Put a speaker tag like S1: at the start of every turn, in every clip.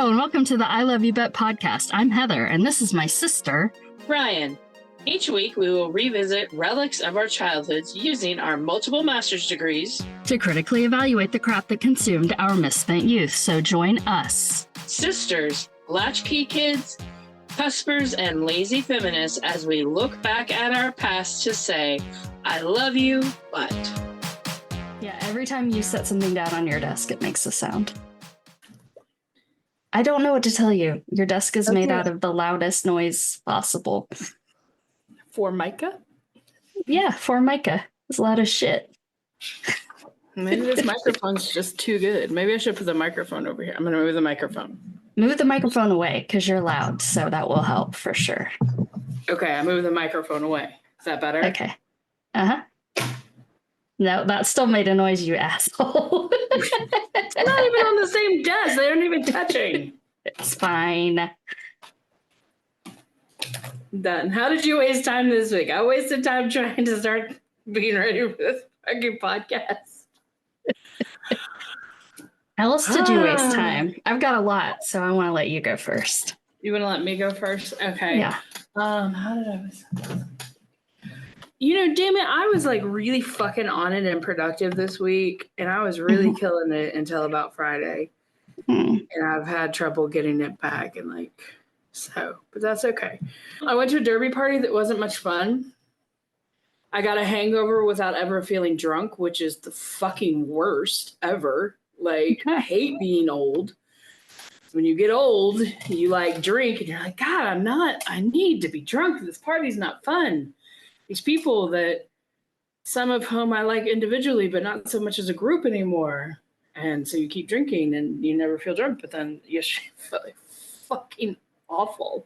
S1: Hello and welcome to the I Love You Bet podcast. I'm Heather and this is my sister,
S2: Rian. Each week we will revisit relics of our childhoods using our multiple master's degrees
S1: to critically evaluate the crap that consumed our misspent youth. So join us,
S2: sisters, latchkey kids, cuspers, and lazy feminists as we look back at our past to say, I love you, but...
S1: Yeah, every time you set something down on your desk, it makes a sound. I don't know what to tell you. Your desk is made out of the loudest noise possible.
S3: Formica?
S1: Yeah, Formica. It's loud as shit.
S3: Maybe this microphone's just too good. Maybe I should put the microphone over here. I'm going to move the microphone.
S1: Move the microphone away because you're loud, so that will help for sure.
S3: Okay, I moved the microphone away. Is that better?
S1: Okay. Uh-huh. No, that still made a noise, you asshole.
S3: It's not even on the same desk. They aren't even touching.
S1: It's fine.
S3: Done. How did you waste time this week? I wasted time trying to start being ready for this fucking podcast.
S1: How else did you waste time? I've got a lot, so I want to let you go first.
S3: You want to let me go first? Okay.
S1: Yeah.
S3: How did I waste time? You know, damn it, I was like really fucking on it and productive this week, and I was really killing it until about Friday. And I've had trouble getting it back, and but that's okay. I went to a derby party that wasn't much fun. I got a hangover without ever feeling drunk, which is the fucking worst ever. I hate being old. When you get old, you drink, and you're like, God, I need to be drunk. This party's not fun. These people that some of whom I like individually, but not so much as a group anymore. And so you keep drinking and you never feel drunk, but then you feel fucking awful.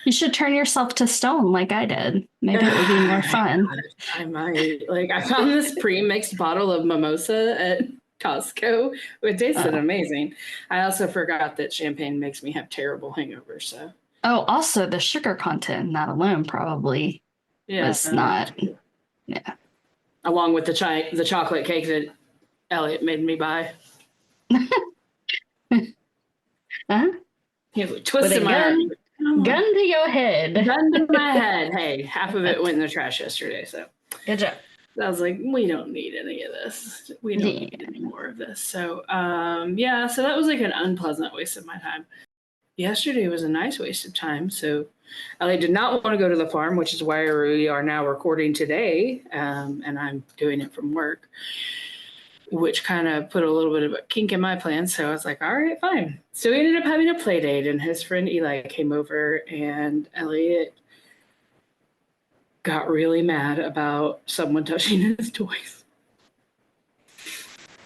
S1: You should turn yourself to stone like I did. Maybe it would be more fun.
S3: I might. I found this pre-mixed bottle of mimosa at Costco. It tasted amazing. I also forgot that champagne makes me have terrible hangovers. So.
S1: Oh, also the sugar content, not alone, probably.
S3: Yeah,
S1: it's not. Yeah.
S3: Along with the chocolate cake that Elliot made me buy.
S1: Huh?
S3: He was twisting my arm.
S1: Gun to your head.
S3: Gun to my head. Hey, half of it went in the trash yesterday. So
S1: good job.
S3: I was like, we don't need any of this. We don't need any more of this. So, so that was an unpleasant waste of my time. Yesterday was a nice waste of time. So Ellie did not want to go to the farm, which is why we are now recording today. And I'm doing it from work, which kind of put a little bit of a kink in my plan. So I was like, all right, fine. So we ended up having a play date, and his friend Eli came over, and Elliot got really mad about someone touching his toys.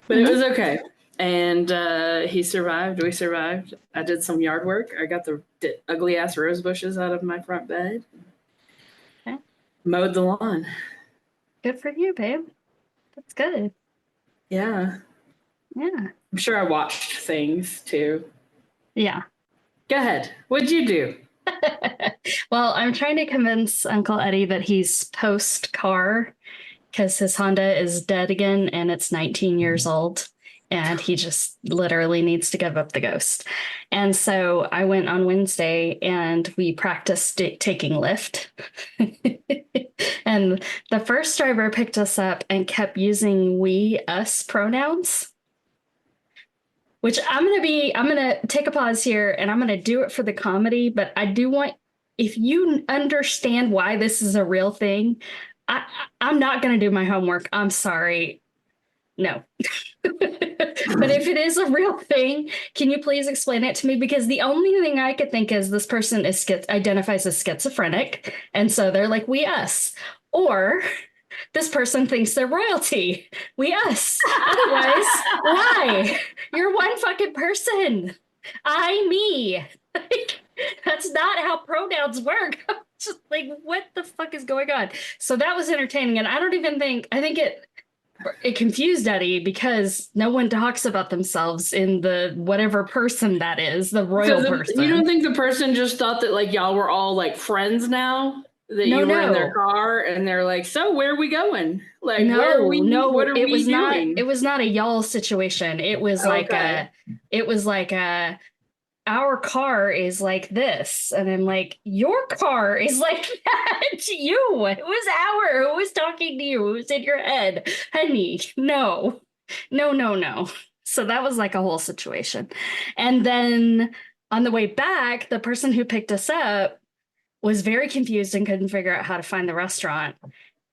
S3: But it was okay. And he survived. We survived. I did some yard work. I got the ugly ass rose bushes out of my front bed.
S1: Okay.
S3: Mowed the lawn.
S1: Good for you, babe. That's good.
S3: Yeah.
S1: Yeah.
S3: I'm sure I watched things too.
S1: Yeah.
S3: Go ahead. What'd you do?
S1: Well, I'm trying to convince Uncle Eddie that he's post-car because his Honda is dead again and it's 19 years old. And he just literally needs to give up the ghost. And so I went on Wednesday and we practiced taking Lyft. And the first driver picked us up and kept using we, us pronouns. Which I'm going to take a pause here and I'm going to do it for the comedy. But I do want, if you understand why this is a real thing, I'm not going to do my homework. I'm sorry. No. But if it is a real thing, can you please explain it to me? Because the only thing I could think is this person identifies as schizophrenic. And so they're like, we, us. Or this person thinks they're royalty. We, us. Otherwise, why? You're one fucking person. I, me. That's not how pronouns work. Just what the fuck is going on? So that was entertaining. And I think it confused Eddie because no one talks about themselves in the whatever person that is, the royal person.
S3: You don't think the person just thought that y'all were all like friends now? That you were in their car and they're like, so where are we going? What are we doing?
S1: It was not a y'all situation. It was like a our car is like this. And I'm like, your car is like that. You. It was who was talking to you? It was in your head. Honey, no. No, no, no. So that was like a whole situation. And then on the way back, the person who picked us up was very confused and couldn't figure out how to find the restaurant.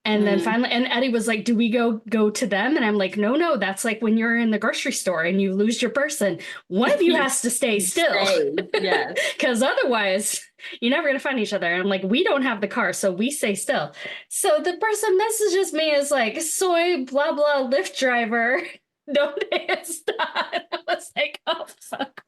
S1: And then finally, and Eddie was like, do we go to them? And I'm like, no, that's like when you're in the grocery store and you lose your person. One of you has to stay still.
S3: Yes.
S1: Because otherwise, you're never going to find each other. And I'm like, we don't have the car, so we stay still. So the person messages me as like, soy, blah, blah, Lyft driver. Don't stop. I was like, oh, fuck.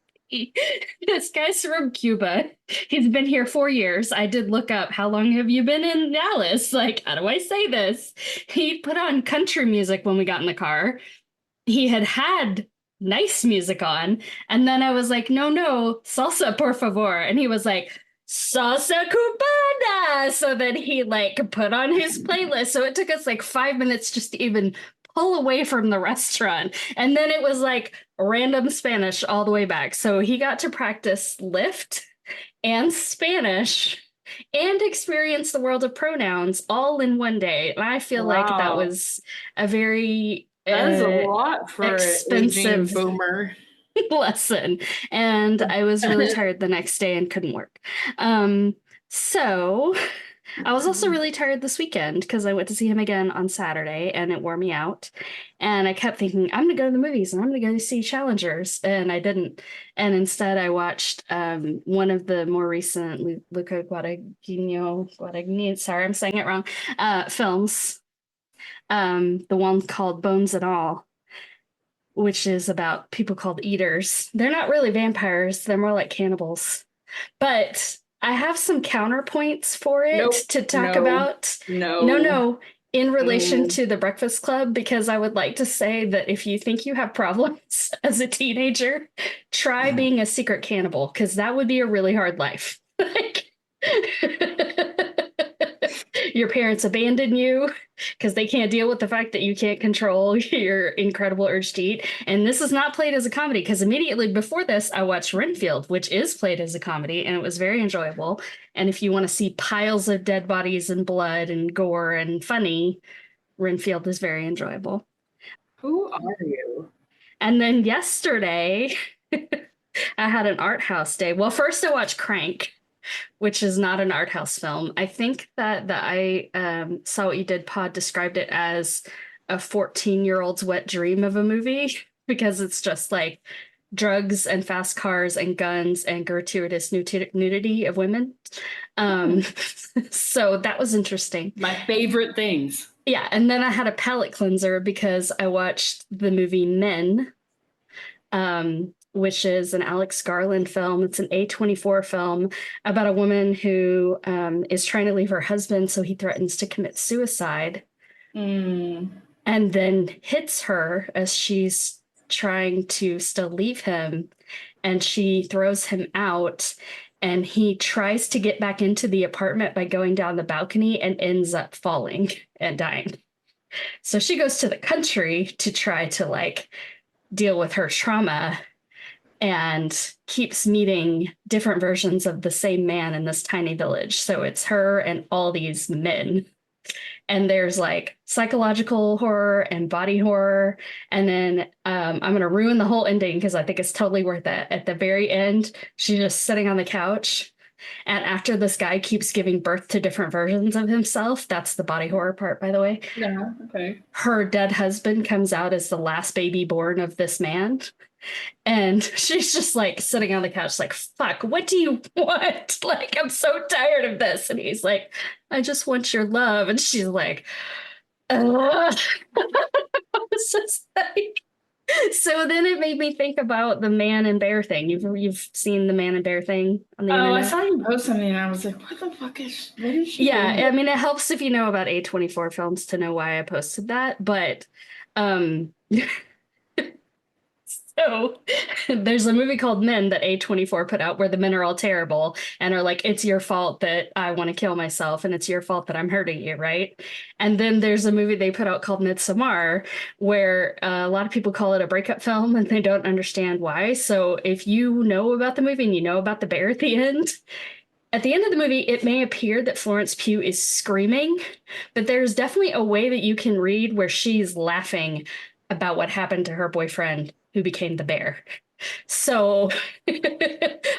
S1: This guy's from Cuba. He's been here 4 years. I did look up how long have you been in Dallas? Like, how do I say this? He put on country music when we got in the car. He had nice music on. And then I was like, no, salsa, por favor. And he was like, salsa cubana. So then he like put on his playlist. So it took us like 5 minutes just to even pull away from the restaurant. And then it was like random Spanish all the way back. So he got to practice Lyft and Spanish and experience the world of pronouns all in one day. And I feel like that was a very
S3: that is a lot for expensive boomer
S1: lesson. And I was really tired the next day and couldn't work. So I was also really tired this weekend because I went to see him again on Saturday and it wore me out. And I kept thinking, I'm going to go to the movies and I'm going to go see Challengers. And I didn't. And instead I watched one of the more recent Luca Guadagnino, sorry, I'm saying it wrong, films. The one called Bones and All, which is about people called eaters. They're not really vampires. They're more like cannibals. But I have some counterpoints for it to talk about. No. In relation to The Breakfast Club, because I would like to say that if you think you have problems as a teenager, try being a secret cannibal, because that would be a really hard life. Your parents abandon you because they can't deal with the fact that you can't control your incredible urge to eat. And this is not played as a comedy, because immediately before this, I watched Renfield, which is played as a comedy, and it was very enjoyable. And if you want to see piles of dead bodies and blood and gore and funny, Renfield is very enjoyable.
S3: Who are you?
S1: And then yesterday, I had an art house day. Well, first I watched Crank, which is not an art house film. I think that I Saw What You Did pod described it as a 14-year-old's wet dream of a movie, because it's just like drugs and fast cars and guns and gratuitous nudity of women. So that was interesting.
S3: My favorite things.
S1: Yeah, and then I had a palate cleanser because I watched the movie Men, which is an Alex Garland film. It's an A24 film about a woman who is trying to leave her husband, so he threatens to commit suicide, and then hits her as she's trying to still leave him, and she throws him out, and he tries to get back into the apartment by going down the balcony and ends up falling and dying. So she goes to the country to try to like deal with her trauma, and keeps meeting different versions of the same man in this tiny village. So it's her and all these men. And there's like psychological horror and body horror. And then I'm going to ruin the whole ending because I think it's totally worth it. At the very end, she's just sitting on the couch. And after this guy keeps giving birth to different versions of himself, that's the body horror part, by the way.
S3: Yeah, okay.
S1: Her dead husband comes out as the last baby born of this man. And she's just like sitting on the couch like, fuck, what do you want? Like, I'm so tired of this. And he's like, I just want your love. And she's like, it's just like, so then it made me think about the man and bear thing. You've seen the man and bear thing on the internet?
S3: I saw you post something and I was like, what the fuck is she
S1: Yeah,
S3: doing?
S1: I mean, it helps if you know about A24 films to know why I posted that. But so So there's a movie called Men that A24 put out where the men are all terrible and are like, it's your fault that I want to kill myself and it's your fault that I'm hurting you, right? And then there's a movie they put out called Midsommar where a lot of people call it a breakup film and they don't understand why. So if you know about the movie and you know about the bear at the end of the movie, it may appear that Florence Pugh is screaming, but there's definitely a way that you can read where she's laughing about what happened to her boyfriend who became the bear. So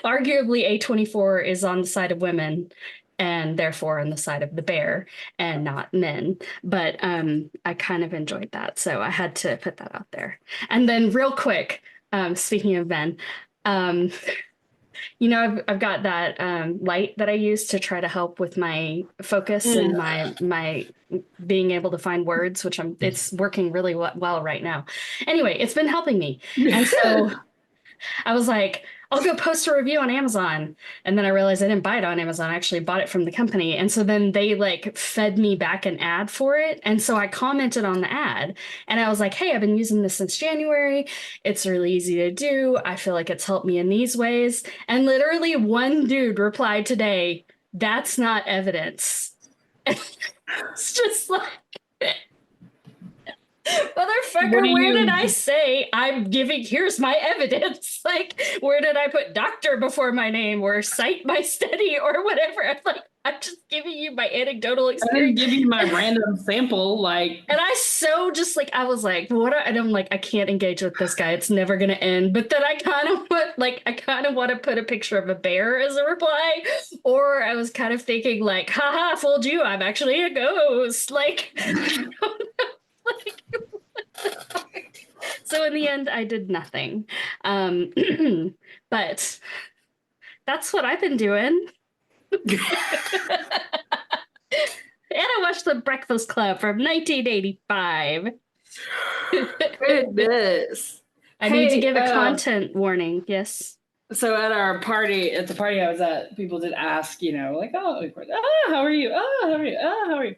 S1: arguably A24 is on the side of women and therefore on the side of the bear and not men. But I kind of enjoyed that. So I had to put that out there. And then real quick, speaking of men, you know, I've got that light that I use to try to help with my focus and my being able to find words, which it's working really well right now. Anyway, it's been helping me. And so I was like, I'll go post a review on Amazon. And then I realized I didn't buy it on Amazon. I actually bought it from the company. And so then they like fed me back an ad for it. And so I commented on the ad and I was like, hey, I've been using this since January. It's really easy to do. I feel like it's helped me in these ways. And literally one dude replied today, that's not evidence. It's just like, motherfucker, where did I say here's my evidence? Like, where did I put doctor before my name or cite my study or whatever? I'm just giving you my anecdotal experience.
S3: I didn't give you my random sample, like.
S1: And I was like, and I'm like, I can't engage with this guy. It's never going to end. But then I kind of want to put a picture of a bear as a reply. Or I was kind of thinking like, haha, fooled you. I'm actually a ghost. Like, I don't know. So in the end, I did nothing. But that's what I've been doing. And I watched The Breakfast Club from 1985.
S3: Goodness.
S1: I need to give a content warning. Yes.
S3: So at the party I was at, people did ask, you know, like, how are you? How are you? How are you?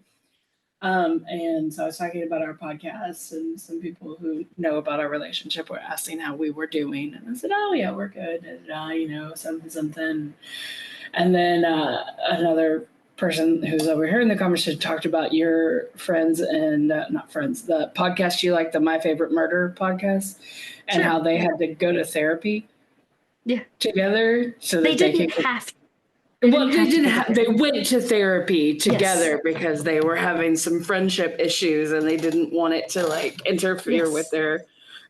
S3: And so I was talking about our podcast, and some people who know about our relationship were asking how we were doing. And I said, oh, yeah, we're good. And, you know, something. And then another person who's over here in the conversation talked about your friends and not friends, the podcast you like, the My Favorite Murder podcast, and how they had to go to therapy together so that
S1: they didn't have to.
S3: They went to therapy together because they were having some friendship issues and they didn't want it to like interfere with their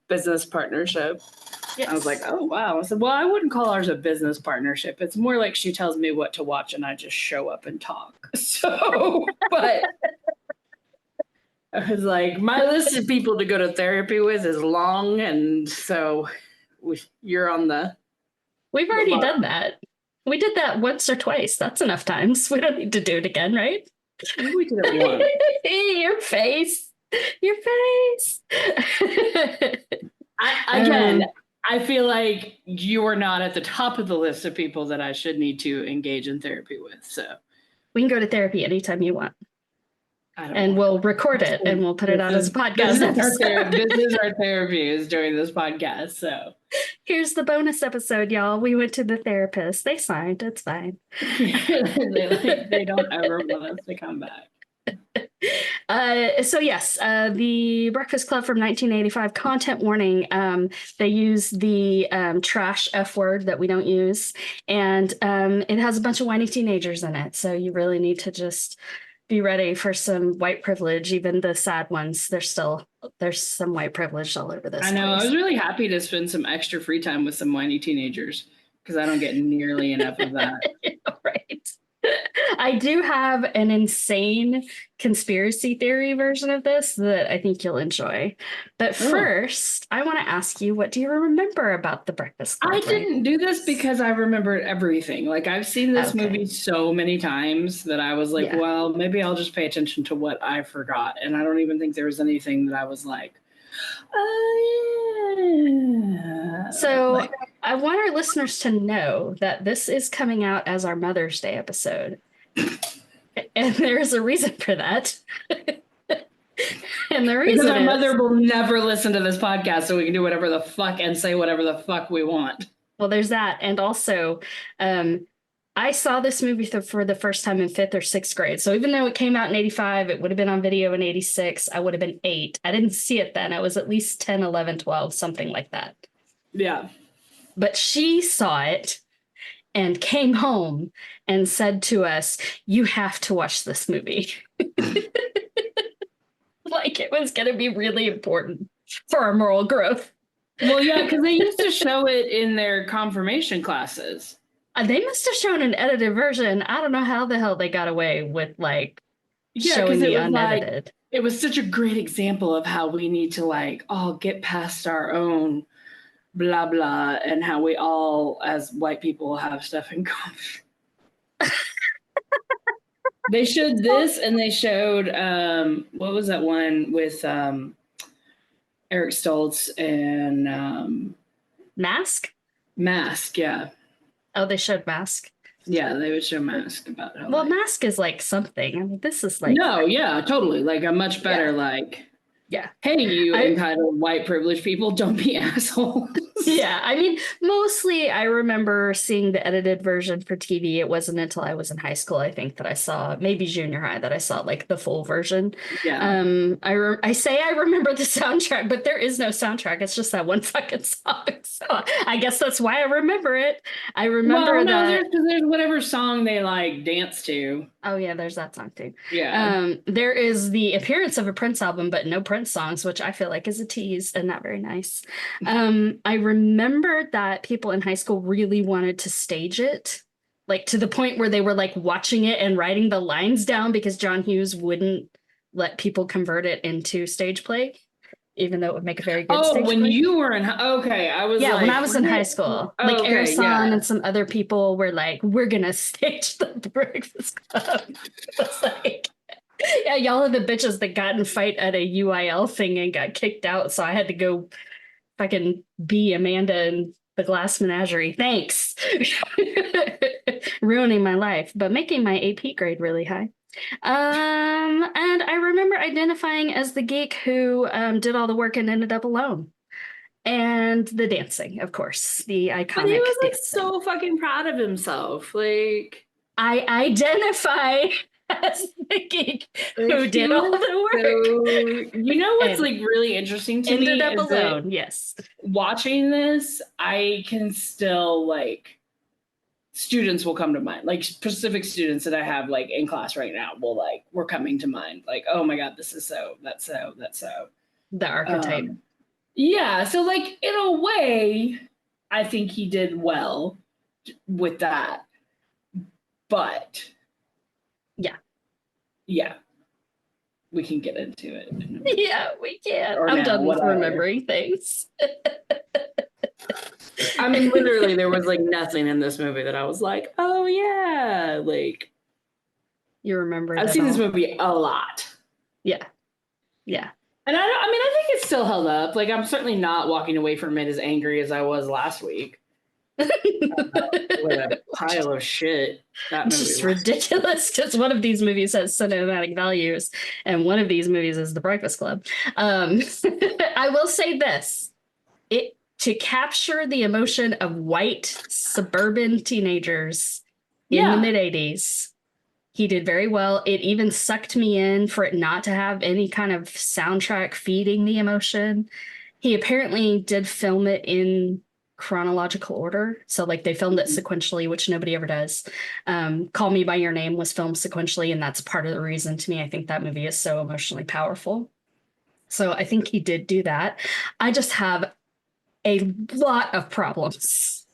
S3: business partnership. Yes. I was like, oh, wow. I said, well, I wouldn't call ours a business partnership. It's more like she tells me what to watch and I just show up and talk. So, but I was like, my list of people to go to therapy with is long. And so you're on the.
S1: We've already done that. We did that once or twice. That's enough times. We don't need to do it again, right?
S3: We did it once.
S1: Your face.
S3: I feel like you are not at the top of the list of people that I should need to engage in therapy with. So
S1: we can go to therapy anytime you want. And we'll record it and we'll put it out as a podcast.
S3: This is our therapy is during this podcast. So
S1: here's the bonus episode, y'all. We went to the therapist. They signed. It's fine.
S3: they don't ever want us to come back.
S1: So yes, the Breakfast Club from 1985, content warning. They use the trash F word that we don't use. And it has a bunch of whiny teenagers in it. So you really need to just be ready for some white privilege. Even the sad ones, there's some white privilege all over this.
S3: I know.
S1: Place.
S3: I was really happy to spend some extra free time with some whiny teenagers because I don't get nearly enough of that.
S1: Right. I do have an insane conspiracy theory version of this that I think you'll enjoy. But first, I want to ask you, what do you remember about the Breakfast Club?
S3: I didn't do this because I remembered everything. Like, I've seen this movie so many times that I was like, well, maybe I'll just pay attention to what I forgot. And I don't even think there was anything that I was like, oh, yeah.
S1: So I want our listeners to know that this is coming out as our Mother's Day episode. And there's a reason for that. And the
S3: Because
S1: reason
S3: our
S1: is,
S3: mother will never listen to this podcast, so we can do whatever the fuck and say whatever the fuck we want.
S1: well, there's that. And also, I saw this movie for the first time in 5th or 6th grade. So even though it came out in 85, it would have been on video in 86. I would have been 8. I didn't see it then. I was at least 10, 11, 12, something like that.
S3: Yeah.
S1: But she saw it and came home and said to us, "You have to watch this movie." Like it was going to be really important for our moral growth.
S3: Well, yeah, because they used to show it in their confirmation classes.
S1: They must have shown an edited version. I don't know how the hell they got away with like showing the unedited.
S3: It was such a great example of how we need to like all get past our own blah blah and how we all as white people have stuff in common. They showed this and they showed what was that one with Eric Stoltz and Mask, yeah.
S1: Oh, they showed Mask.
S3: Yeah, they would show Mask about how.
S1: Well, Mask is like something. I mean, this is like
S3: no, yeah, totally. Like a much better like.
S1: Yeah.
S3: Hey, you entitled white privileged people, don't be assholes.
S1: Yeah. I mean, mostly I remember seeing the edited version for TV. It wasn't until I was in high school, I think, that I saw, maybe junior high, that I saw like the full version.
S3: Yeah.
S1: I say I remember the soundtrack, but there is no soundtrack. It's just that one fucking song. So I guess that's why I remember it. I remember that.
S3: There's whatever song they like dance to.
S1: Oh, yeah, there's that song too.
S3: Yeah.
S1: There is the appearance of a Prince album, but no Prince songs, which I feel like is a tease and not very nice. I remember that people in high school really wanted to stage it, like to the point where they were like watching it and writing the lines down because John Hughes wouldn't let people convert it into stage play, even though it would make a very good stage
S3: when
S1: play.
S3: you were in I was
S1: when I was in high school, like Ersan and some other people were like, "We're gonna stage the Breakfast Club." It's like, yeah, y'all are the bitches that got in a fight at a UIL thing and got kicked out, so I had to go fucking be Amanda in the Glass Menagerie. Thanks. Ruining my life, but making my AP grade really high. And I remember identifying as the geek who did all the work and ended up alone. And the dancing, of course, the iconic. But
S3: he was like so fucking proud of himself. Like
S1: I identify as the geek who did all the work.
S3: So, you know what's like really interesting to me?
S1: Ended up alone. Yes.
S3: Watching this, I can still like. Students will come to mind, like specific students that I have like in class right now were coming to mind. Like, oh my God, that's so.
S1: The archetype.
S3: Yeah. So like in a way, I think he did well with that. But yeah. We can get into it.
S1: Yeah, we can. I'm done with remembering things.
S3: I mean, literally, there was like nothing in this movie that I was like, oh yeah, like.
S1: You remember?
S3: I've seen this movie a lot.
S1: Yeah.
S3: And I think it's still held up. Like, I'm certainly not walking away from it as angry as I was last week. What a pile of shit that movie
S1: just was. Ridiculous, because one of these movies has cinematic values and one of these movies is The Breakfast Club. I will say this, to capture the emotion of white suburban teenagers in the mid-'80s, he did very well. It even sucked me in for it not to have any kind of soundtrack feeding the emotion. He apparently did film it in chronological order. So like they filmed it sequentially, which nobody ever does. Call Me by Your Name was filmed sequentially, and that's part of the reason to me I think that movie is so emotionally powerful. So I think he did do that. I just have a lot of problems.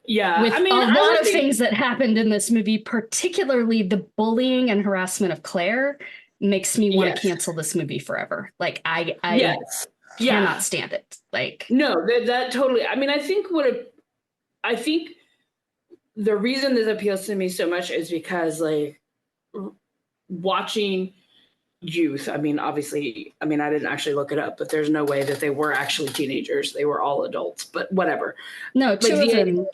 S3: Yeah.
S1: With a lot of things that happened in this movie, particularly the bullying and harassment of Claire, makes me want to cancel this movie forever. Like I cannot stand it. Like
S3: no, that totally. I mean, I think the reason this appeals to me so much is because like watching youth. I mean, obviously, I didn't actually look it up, but there's no way that they were actually teenagers. They were all adults, but whatever.
S1: No, two of them.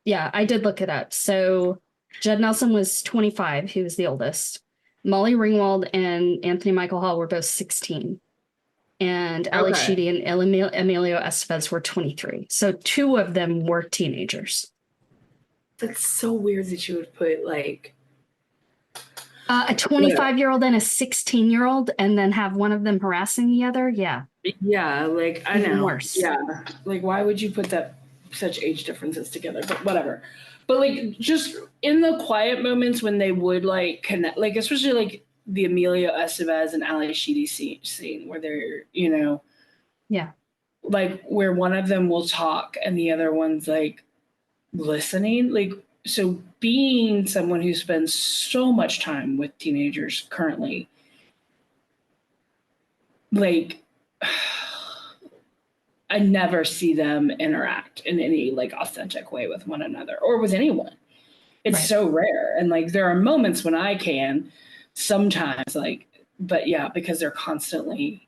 S1: Yeah, I did look it up. So Judd Nelson was 25. He was the oldest. Molly Ringwald and Anthony Michael Hall were both 16. And Ali
S3: Okay.
S1: Sheedy and Emilio Estevez were 23. So 2 of them were teenagers.
S3: That's so weird that you would put like
S1: a 25-year-old and a 16-year-old, and then have one of them harassing the other. Yeah.
S3: Yeah, like I
S1: Even
S3: know.
S1: worse.
S3: Yeah. Like why would you put that such age differences together? But whatever. But like just in the quiet moments when they would like connect, like especially like the Emilio Estevez and Ali Sheedy scene where they're,
S1: Yeah.
S3: like where one of them will talk and the other one's like listening. Like, so being someone who spends so much time with teenagers currently, like, I never see them interact in any like authentic way with one another or with anyone. It's
S1: Right.
S3: so rare. And like, there are moments when I can sometimes, like, but yeah, because they're constantly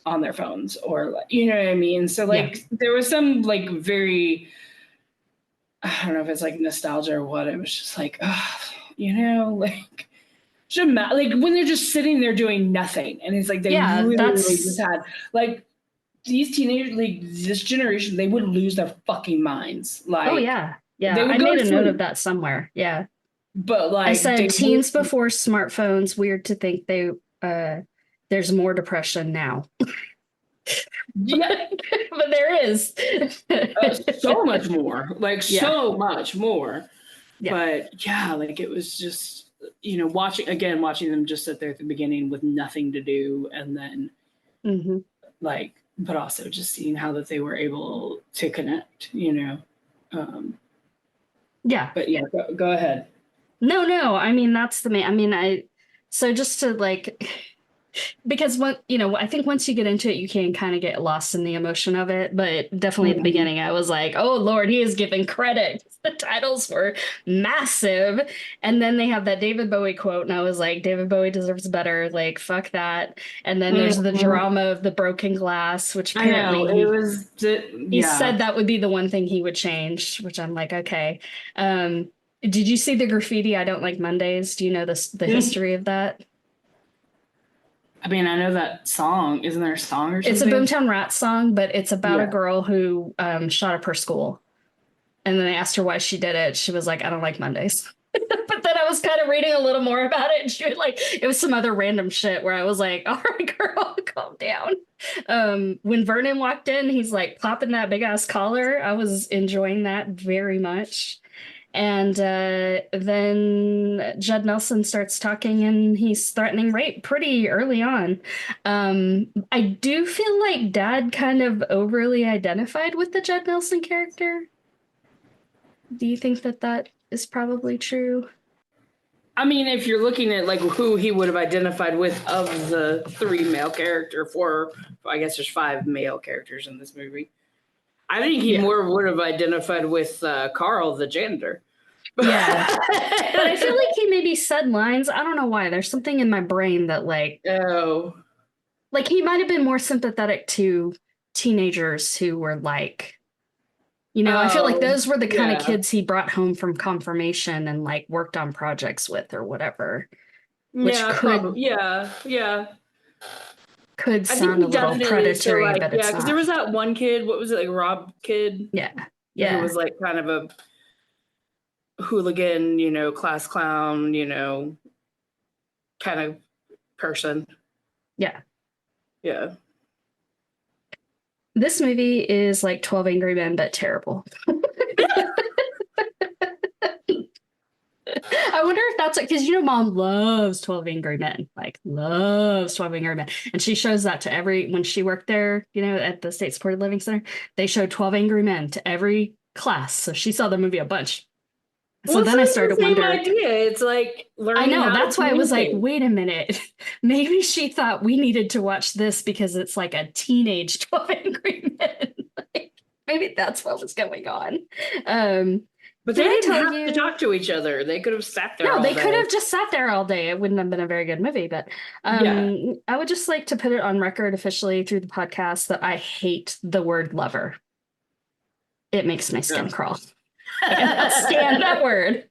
S3: on their phones or like, you know what I mean? So like, there was some like very, I don't know if it's like nostalgia or what. It was just like, like, like when they're just sitting there doing nothing, and it's like they really just had like these teenagers, like this generation, they would lose their fucking minds. Like,
S1: oh yeah,
S3: they would
S1: I
S3: go
S1: made
S3: to
S1: a note of
S3: sleep.
S1: that somewhere. Yeah,
S3: But like
S1: I said teens before smartphones. Weird to think there's more depression now.
S3: Yeah,
S1: but there is
S3: so much more, like so much more.
S1: Yeah.
S3: But yeah, like it was just watching them just sit there at the beginning with nothing to do, and then like, but also just seeing how that they were able to connect,
S1: Yeah.
S3: But yeah, go ahead.
S1: No. I mean, that's the main. I mean, so just to like, because I think once you get into it, you can kind of get lost in the emotion of it. But definitely at the beginning, I was like, oh Lord, he is giving credit. The titles were massive. And then they have that David Bowie quote, and I was like, David Bowie deserves better. Like, fuck that. And then there's the drama of the broken glass, which apparently he said that would be the one thing he would change, which I'm like, okay. Did you see the graffiti, I don't like Mondays? Do you know the history of that?
S3: I mean, I know that song. Isn't there a song or something?
S1: It's a Boomtown Rats song, but it's about a girl who shot up her school. And then they asked her why she did it. She was like, I don't like Mondays. But then I was kind of reading a little more about it. And she was like, it was some other random shit where I was like, all right, girl, calm down. When Vernon walked in, he's like popping that big ass collar. I was enjoying that very much. And then Judd Nelson starts talking and he's threatening rape pretty early on. I do feel like Dad kind of overly identified with the Judd Nelson character. Do you think that is probably true?
S3: I mean, if you're looking at like who he would have identified with of the 3 male character, I guess there's 5 male characters in this movie. I think he more would have identified with Carl, the janitor.
S1: Yeah. But I feel like he maybe said lines. I don't know why. There's something in my brain that like he might have been more sympathetic to teenagers who were like, I feel like those were the kind of kids he brought home from confirmation and like worked on projects with or whatever. Which could sound a little predatory, but it's not.
S3: Because there was that one kid, what was it, like Rob kid?
S1: Yeah.
S3: Who was like kind of a hooligan, class clown, kind of person.
S1: Yeah.
S3: Yeah.
S1: This movie is like 12 Angry Men, but terrible. I wonder if that's because Mom loves 12 Angry Men, like loves 12 Angry Men. And she shows that to when she worked there, at the State Supported Living Center, they showed 12 Angry Men to every class. So she saw the movie a bunch. So then I started wondering.
S3: Idea. It's like learning.
S1: I know, that's why I was like, wait a minute. Maybe she thought we needed to watch this because it's like a teenage 12 Angry Men. Like, maybe that's what was going on.
S3: But they didn't have to talk to each other. They could have sat there.
S1: No, they could have just sat there all day. It wouldn't have been a very good movie. But I would just like to put it on record officially through the podcast that I hate the word lover. It makes my skin crawl. I cannot stand that word.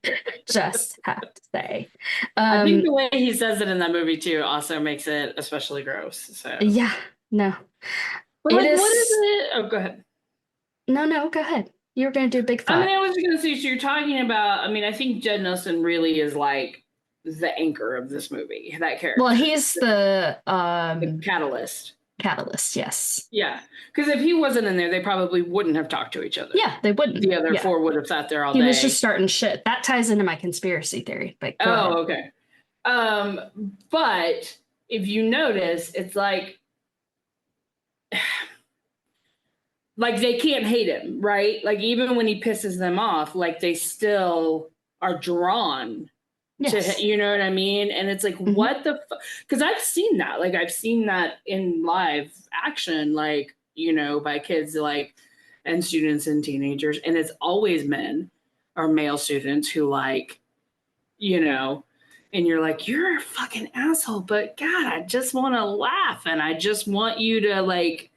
S1: Just have to say.
S3: I think the way he says it in that movie too also makes it especially gross. So
S1: yeah, no.
S3: but
S1: It
S3: like,
S1: is.
S3: what is it? Oh, go ahead.
S1: No, go ahead. You were going to do big thought.
S3: I mean, I was just going to say, so you're talking about, I mean, I think Judd Nelson really is like the anchor of this movie, that character.
S1: Well, he's the
S3: catalyst.
S1: Catalyst, yes.
S3: Yeah. Because if he wasn't in there, they probably wouldn't have talked to each other.
S1: Yeah, they wouldn't.
S3: The other four would have sat there all
S1: day.
S3: He
S1: was just starting shit. That ties into my conspiracy theory. But go
S3: ahead. Okay. But if you notice, it's like they can't hate him, right? Like even when he pisses them off, like they still are drawn to, you know what I mean? And it's like, what the fuck? Because I've seen that. Like I've seen that in live action, like, you know, by kids like, and students and teenagers. And it's always men or male students who like, you know, and you're like, you're a fucking asshole, but God, I just want to laugh. And I just want you to like,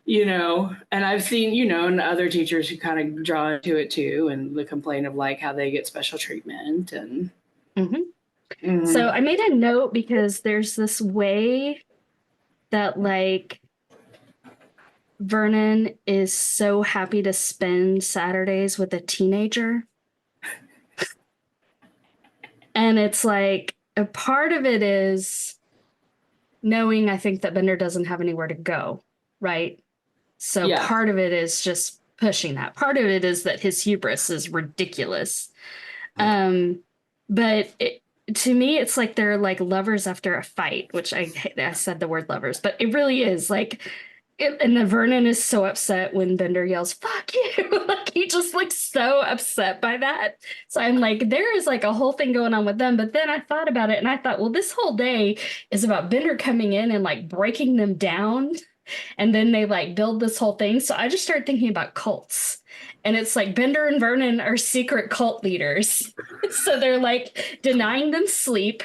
S3: you know, and I've seen, you know, and other teachers who kind of draw into it too, and the complaint of like how they get special treatment and.
S1: So I made a note because there's this way that like Vernon is so happy to spend Saturdays with a teenager. And it's like a part of it is knowing, I think, that Bender doesn't have anywhere to go, right? So part of it is just pushing that. Part of it is that his hubris is ridiculous. But to me, it's like they're like lovers after a fight, which I said the word lovers, but it really is like. And the Vernon is so upset when Bender yells, "Fuck you!" Like he just looks so upset by that. So I'm like, there is like a whole thing going on with them. But then I thought about it and I thought, well, this whole day is about Bender coming in and like breaking them down. And then they like build this whole thing. So I just started thinking about cults. And it's like Bender and Vernon are secret cult leaders. So they're like denying them sleep.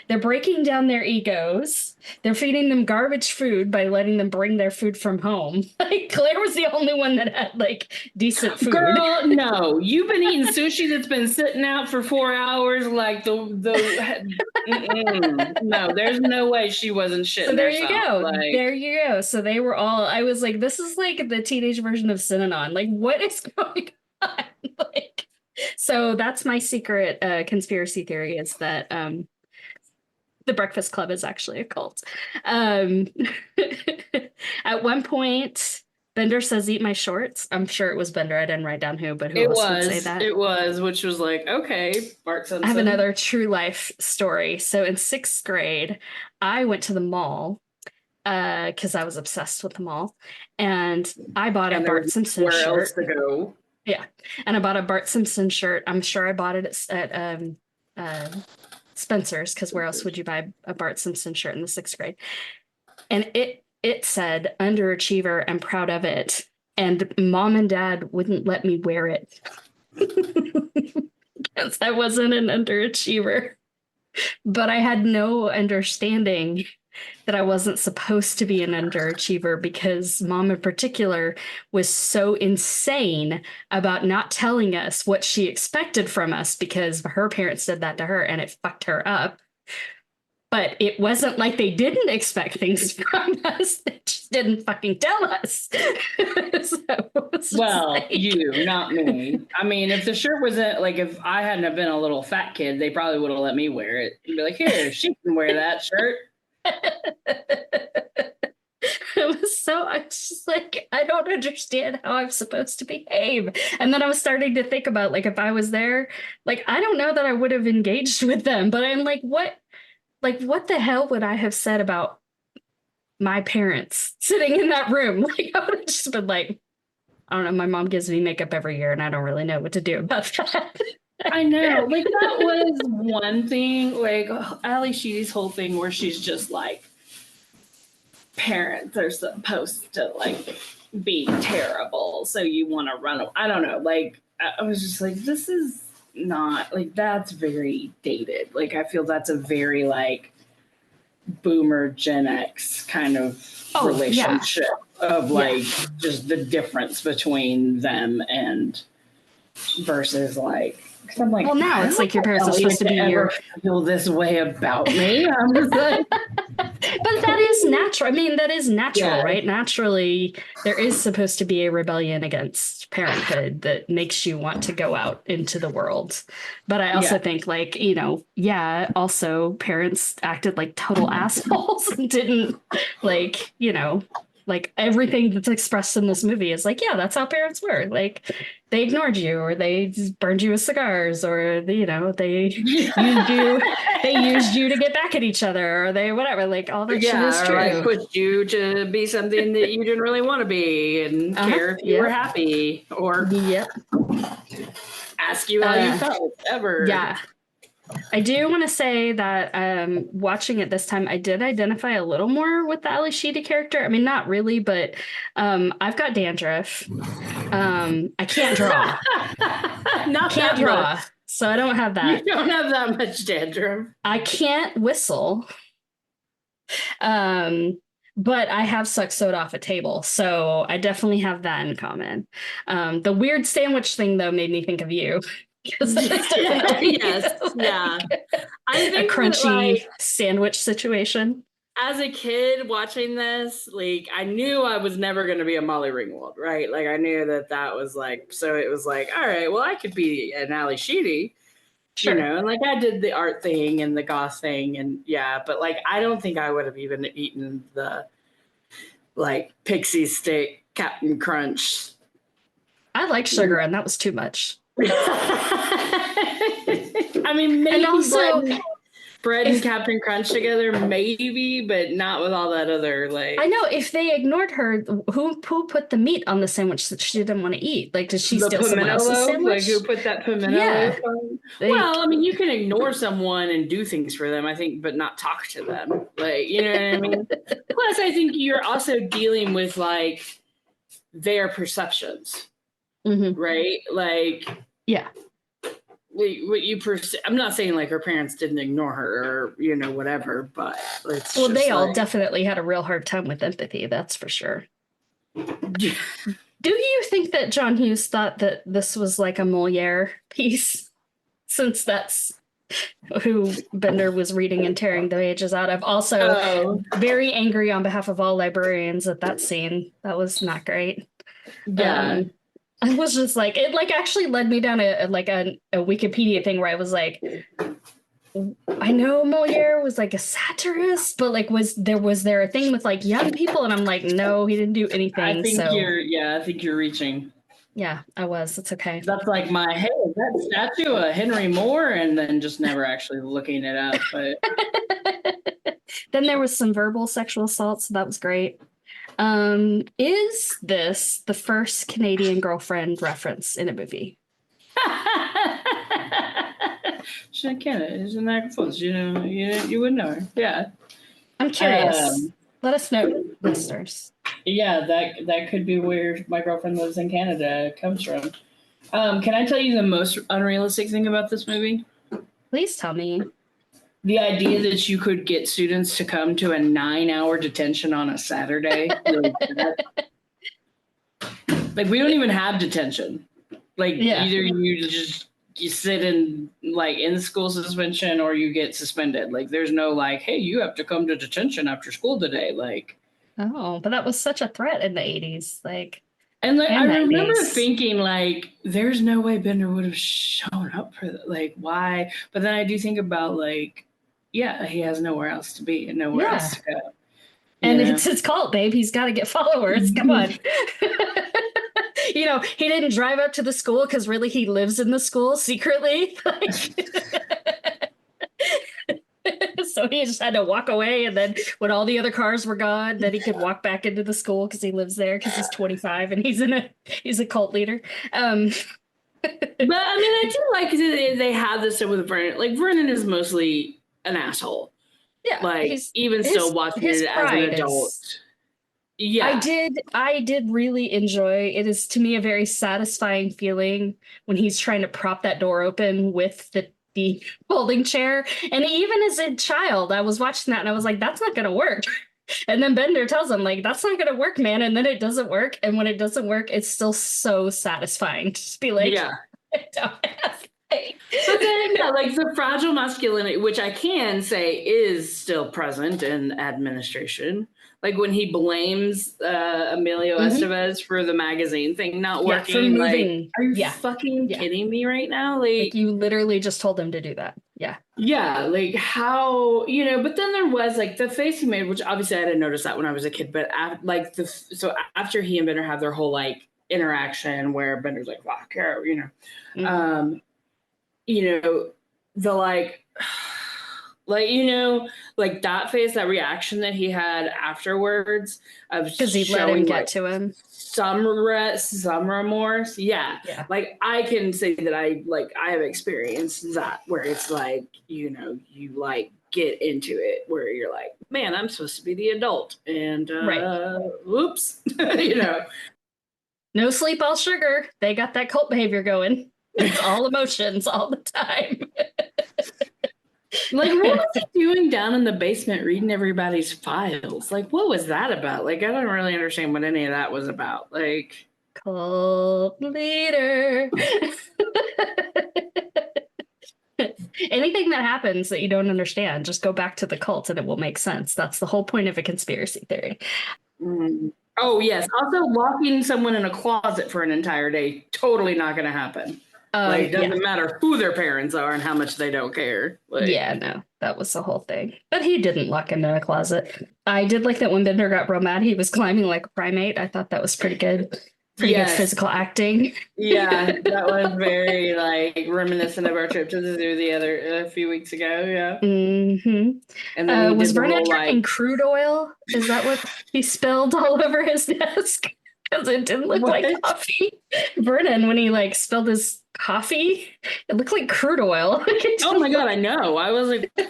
S1: They're breaking down their egos. They're feeding them garbage food by letting them bring their food from home. Like Claire was the only one that had like decent food.
S3: Girl, no, you've been eating sushi that's been sitting out for 4 hours. Like no, there's no way she wasn't shitting.
S1: So there you go. Like, there you go. So they were all. I was like, this is like the teenage version of Synanon. Like, what is going on? Like, so that's my secret conspiracy theory is that. The Breakfast Club is actually a cult. At one point, Bender says, "Eat my shorts." I'm sure it was Bender. I didn't write down who, but who else would say that?
S3: It was, which was like, okay, Bart Simpson.
S1: I have another true life story. So in 6th grade, I went to the mall because I was obsessed with the mall, and I bought a Bart Simpson shirt.
S3: Where else to go?
S1: Yeah, and I bought a Bart Simpson shirt. I'm sure I bought it at Spencer's, because where else would you buy a Bart Simpson shirt in the 6th grade? And it said underachiever and proud of it. And mom and dad wouldn't let me wear it because I wasn't an underachiever. But I had no understanding that I wasn't supposed to be an underachiever because mom in particular was so insane about not telling us what she expected from us because her parents did that to her and it fucked her up. But it wasn't like they didn't expect things from us. They just didn't fucking tell us.
S3: You, not me. I mean, if the shirt wasn't like, if I hadn't have been a little fat kid, they probably would have let me wear it. And be like, here, she can wear that shirt.
S1: I was just like, I don't understand how I'm supposed to behave. And then I was starting to think about like, if I was there, like, I don't know that I would have engaged with them, but I'm like, what the hell would I have said about my parents sitting in that room? Like, I would have just been like, I don't know, my mom gives me makeup every year and I don't really know what to do about that.
S3: I know, like that was one thing, like Ali Sheedy's whole thing where she's just like, parents are supposed to like be terrible, so you want to run away. I don't know, like I was just like, this is not like, that's very dated. Like I feel that's a very like boomer Gen X kind of
S4: relationship of like just the difference between them and versus like, because I'm like,
S1: well, now it's like your parents are supposed to be your
S4: feel this way about me. I'm just like,
S1: but that is natural. I mean, that is natural, right? Naturally, there is supposed to be a rebellion against parenthood that makes you want to go out into the world. But I also think, like, you know, also parents acted like total assholes and didn't, like, you know, like everything that's expressed in this movie is like, yeah, that's how parents were. Like, they ignored you, or they just burned you with cigars, or you know, they used you to get back at each other, or they whatever. Like, all that shit is true.
S3: Like pushed you to be something that you didn't really want to be, and care if you were happy, or ask you how you felt ever.
S1: Yeah. I do want to say that watching it this time, I did identify a little more with the Ali Sheedy character. I mean, not really, but I've got dandruff. I can't draw. Can't draw. Much. So I don't have that.
S3: You don't have that much dandruff.
S1: I can't whistle. But I have sucked soda off a table, so I definitely have that in common. The weird sandwich thing, though, made me think of you.
S3: Yes, yeah. I think
S1: a crunchy sandwich situation.
S3: As a kid watching this, like, I knew I was never going to be a Molly Ringwald, right? Like, I knew that was like, so it was like, all right, well, I could be an Ali Sheedy, you know, and like I did the art thing and the goth thing, and but like I don't think I would have even eaten the like pixie stick Captain Crunch.
S1: I like sugar, and that was too much.
S3: I mean, maybe bread and Captain Crunch together, maybe, but not with all that other like.
S1: I know, if they ignored her, who put the meat on the sandwich that she didn't want to eat? Like, did she steal someone else's sandwich?
S3: Like, who put that pimento loaf on? Well, I mean, you can ignore someone and do things for them, I think, but not talk to them. Like, you know what I mean? Plus, I think you're also dealing with like their perceptions. Mm-hmm. Right? Like, what you perceive. I'm not saying like her parents didn't ignore her or, you know, whatever, but it's
S1: they all definitely had a real hard time with empathy, that's for sure. Do you think that John Hughes thought that this was like a Moliere piece, since that's who Bender was reading and tearing the pages out of? Also, very angry on behalf of all librarians at that scene. That was not great. I was just like, it like actually led me down a Wikipedia thing where I was like, I know Moliere was like a satirist, but like was there a thing with like young people? And I'm like, no, he didn't do anything.
S3: I think you're reaching.
S1: Yeah, I was. It's okay.
S3: That's like my, hey, is that statue of Henry Moore? And then just never actually looking it up. But
S1: then there was some verbal sexual assault, so that was great. Is this the first Canadian girlfriend reference in a movie?
S3: She's in Canada. She's in Niagara Falls. You know, you would know her. Yeah.
S1: I'm curious. Let us know, listeners.
S3: Yeah, that could be where my girlfriend lives in Canada comes from. Can I tell you the most unrealistic thing about this movie?
S1: Please tell me.
S3: The idea that you could get students to come to a 9-hour detention on a Saturday. Like we don't even have detention. Like either you sit in like in school suspension or you get suspended. Like there's no like, hey, you have to come to detention after school today. Like,
S1: oh, but that was such a threat in the 80s. Like,
S3: and like I remember thinking like, there's no way Bender would have shown up for that. Like, why? But then I do think about like, yeah, he has nowhere else to be and nowhere else to go.
S1: And it's his cult, babe. He's got to get followers. Come on. You know, he didn't drive up to the school because really he lives in the school secretly. So he just had to walk away. And then when all the other cars were gone, then he could walk back into the school because he lives there because he's 25 and he's a cult leader. But I mean,
S3: I do like they have this stuff with Vernon. Like Vernon is mostly an asshole.
S1: Yeah.
S3: Like even still watching it as an adult. Yeah.
S1: I did really enjoy it. Is to me a very satisfying feeling when he's trying to prop that door open with the folding chair. And even as a child, I was watching that and I was like, that's not gonna work. And then Bender tells him, like, that's not gonna work, man. And then it doesn't work. And when it doesn't work, it's still so satisfying to just be like,
S3: Yeah.
S1: dumbass thing.
S3: But then, yeah, like the fragile masculinity, which I can say is still present in administration. Like when he blames Emilio Estevez for the magazine thing not working.
S1: For moving.
S3: Like, are you fucking kidding me right now?
S1: Like you literally just told him to do that. Yeah.
S3: Yeah, like how, you know, but then there was like the face he made, which obviously I didn't notice that when I was a kid, but so after he and Bender have their whole like interaction where Bender's like, fuck her, you know, the like, you know, like that face, that reaction that he had afterwards of
S1: because he let him get to him.
S3: Some remorse. Yeah. Like I can say that I have experienced that where it's like, you know, you like get into it where you're like, man, I'm supposed to be the adult and whoops, you know.
S1: No sleep, all sugar. They got that cult behavior going. It's all emotions all the time.
S3: Like, what was he doing down in the basement reading everybody's files? Like, what was that about? Like, I don't really understand what any of that was about. Like,
S1: cult leader. Anything that happens that you don't understand, just go back to the cult and it will make sense. That's the whole point of a conspiracy theory.
S3: Oh, yes. Also, locking someone in a closet for an entire day, totally not going to happen. Like, it doesn't matter who their parents are and how much they don't care. Like,
S1: yeah, no, that was the whole thing. But he didn't lock him in a closet. I did like that when Bender got real mad, he was climbing like a primate. I thought that was pretty good. Pretty good physical acting.
S3: Yeah, that was very like reminiscent of our trip to the zoo a few weeks ago. Yeah.
S1: Mm-hmm.
S3: And then
S1: was Vernon drinking crude oil? Is that what he spilled all over his desk? Because it didn't look like coffee. Vernon, when he like spilled his coffee, it looked like crude oil.
S3: Oh my god, I know. I was like, what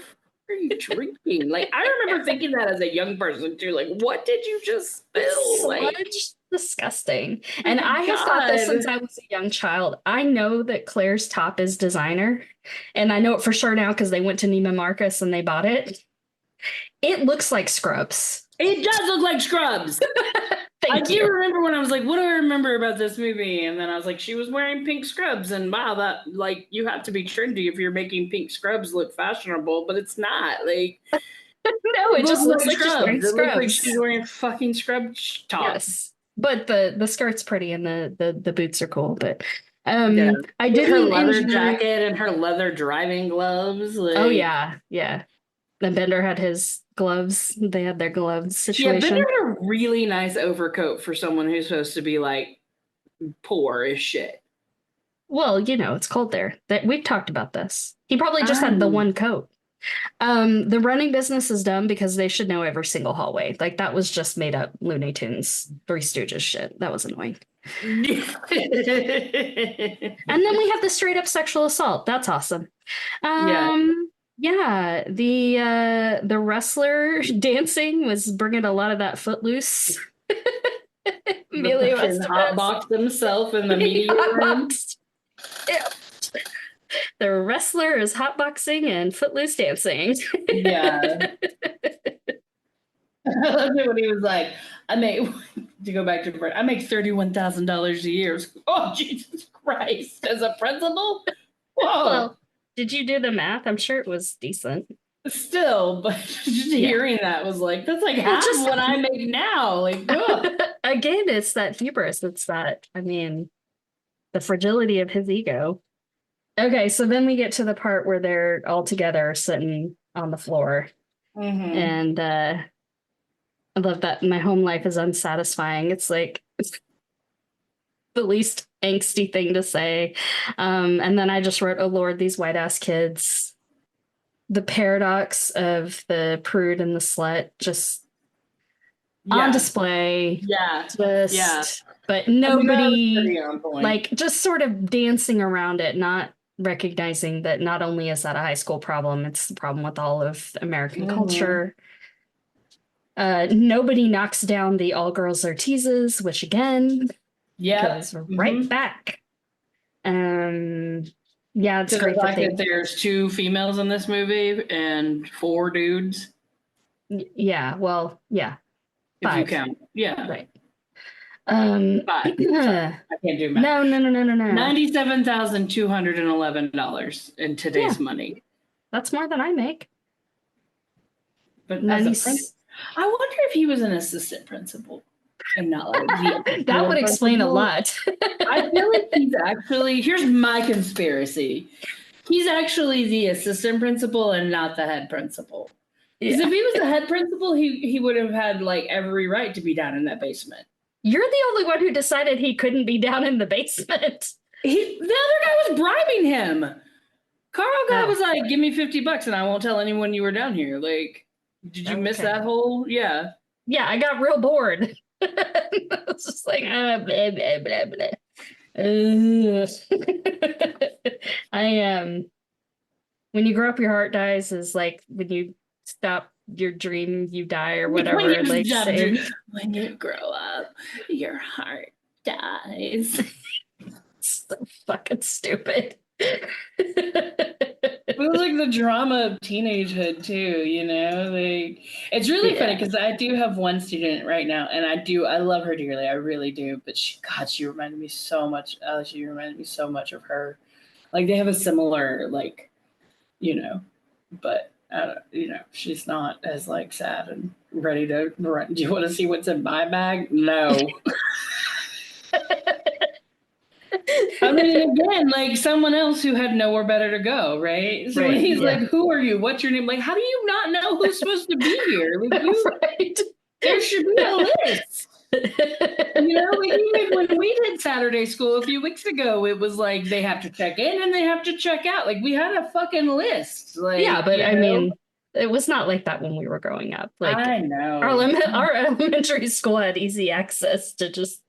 S3: are you drinking? Like, I remember thinking that as a young person too. Like, what did you just spill? Like,
S1: disgusting. And I have thought this since I was a young child. I know that Claire's top is designer, and I know it for sure now because they went to Neiman Marcus and they bought it. It looks like Scrubs.
S3: It does look like Scrubs. I do remember when I was like, what do I remember about this movie? And then I was like, she was wearing pink scrubs. And wow, that, like, you have to be trendy if you're making pink scrubs look fashionable, but it's not. Like,
S1: no, it just looks like
S3: scrubs.
S1: It
S3: looks like she's wearing fucking scrub top.
S1: Yes. But the skirt's pretty and the boots are cool. But I did
S3: her leather jacket and her leather driving gloves. Like,
S1: oh yeah. Then Bender had his gloves. They had their gloves situation.
S3: Yeah, Bender had a really nice overcoat for someone who's supposed to be like poor as shit.
S1: Well, you know, it's cold there. We've talked about this. He probably just had the one coat. The running business is dumb because they should know every single hallway. Like that was just made up Looney Tunes, Three Stooges shit. That was annoying. And then we have the straight up sexual assault. That's awesome. Yeah, the wrestler dancing was bringing a lot of that footloose.
S3: Emilio hotboxed himself in the media room.
S1: Yeah. The wrestler is hotboxing and footloose dancing.
S3: Yeah. I loved it when he was like, to go back to Brett, I make $31,000 a year. Oh, Jesus Christ. As a principal? Whoa.
S1: Well, did you do the math? I'm sure it was decent.
S3: Still, but just hearing that was like, that's like half what I make now. Like,
S1: again, it's that hubris. It's that, I mean, the fragility of his ego. Okay, so then we get to the part where they're all together sitting on the floor.
S3: Mm-hmm.
S1: And I love that my home life is unsatisfying. It's like the least angsty thing to say. And then I just wrote, oh Lord, these white ass kids. The paradox of the prude and the slut just on display.
S3: Yeah.
S1: But nobody like just sort of dancing around it, not recognizing that not only is that a high school problem, it's the problem with all of American culture. Nobody knocks down the all girls are teases, which again, goes right back. Yeah, it's great
S3: that there's 2 females in this movie and 4 dudes.
S1: Yeah, well, yeah,
S4: If you
S1: 5.
S4: count. Yeah.
S1: Right.
S4: 5. Sorry, I can't do math.
S1: No.
S4: $97,211 in today's money.
S1: That's more than I make.
S4: But as a I wonder if he was an assistant principal and not like the
S1: That would explain a
S4: principal.
S1: lot.
S4: I feel like he's actually, here's my conspiracy. He's actually the assistant principal and not the head principal. Because if he was the head principal, he would have had like every right to be down in that basement.
S1: You're the only one who decided he couldn't be down in the basement.
S4: The other guy was bribing him. Carl guy was like, "Give me $50 and I won't tell anyone you were down here." Like, did you miss that whole? Yeah.
S1: Yeah, I got real bored. It's just like blah, blah, blah, blah. When you grow up, your heart dies is like when you stop your dream, you die or whatever. Like
S4: when you grow up, your heart dies.
S1: So fucking stupid.
S4: It was like the drama of teenagehood too, you know. Like it's really funny because I do have one student right now, and I love her dearly, I really do. But she reminded me so much. She reminded me so much of her. Like they have a similar, like, you know, but you know, she's not as like sad and ready to run. Do you want to see what's in my bag? No. I mean, again, like someone else who had nowhere better to go, right? So when he's like, "Who are you? What's your name?" Like, how do you not know who's supposed to be here? Like, there should be a list. You know, like even when we did Saturday school a few weeks ago, it was like they have to check in and they have to check out. Like we had a fucking list. Like,
S1: yeah, but I mean, it was not like that when we were growing up. Like
S4: I know
S1: our elementary school had easy access to just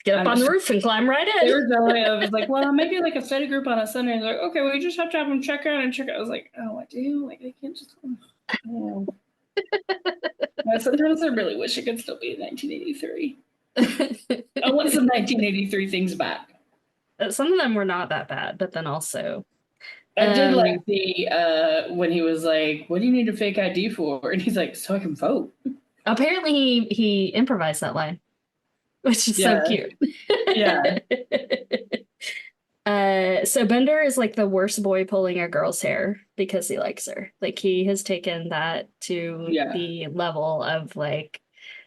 S1: get up on the roof and climb right in.
S4: There was no way. I was like, well, maybe like a study group on a Sunday. And they're like, okay, well, you just have to have them check out and check out. I was like, oh, I do? Like, they can't just. Oh. Sometimes I really wish it could still be in 1983. I want some 1983 things back.
S1: Some of them were not that bad, but then also.
S4: I did like the when he was like, what do you need a fake ID for? And he's like, so I can vote.
S1: Apparently he improvised that line, which is so cute.
S4: Yeah.
S1: So Bender is like the worst boy pulling a girl's hair because he likes her. Like he has taken that to the level of like.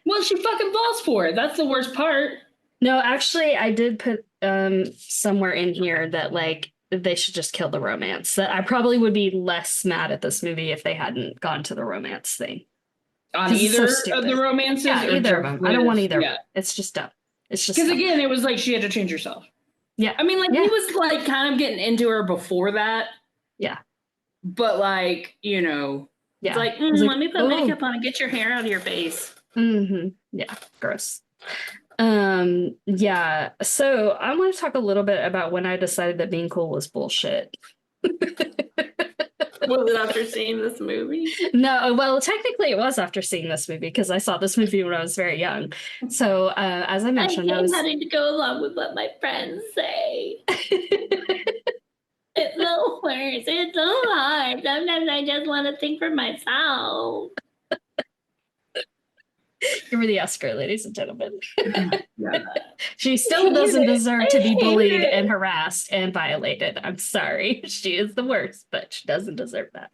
S4: Well, she fucking falls for it. That's the worst part.
S1: No, actually, I did put somewhere in here that like they should just kill the romance. That I probably would be less mad at this movie if they hadn't gone to the romance thing.
S4: On either of the romances?
S1: Yeah, either of them. I don't want either. Yeah. It's just dumb. It's just
S4: because again, it was like she had to change herself.
S1: Yeah.
S4: I mean, like he was like kind of getting into her before that.
S1: Yeah.
S4: But like, you know, it's like, let me put makeup on and get your hair out of your face.
S1: Mm-hmm. Yeah. Gross. Yeah. So I want to talk a little bit about when I decided that being cool was bullshit.
S3: Was it after seeing this movie?
S1: No, well, technically it was after seeing this movie because I saw this movie when I was very young. So, as I mentioned, I was
S3: having to go along with what my friends say. It's the worst. It's so hard. Sometimes I just want to think for myself.
S1: Give her the Oscar, ladies and gentlemen. She still doesn't deserve to be bullied and harassed and violated. I'm sorry. She is the worst, but she doesn't deserve that.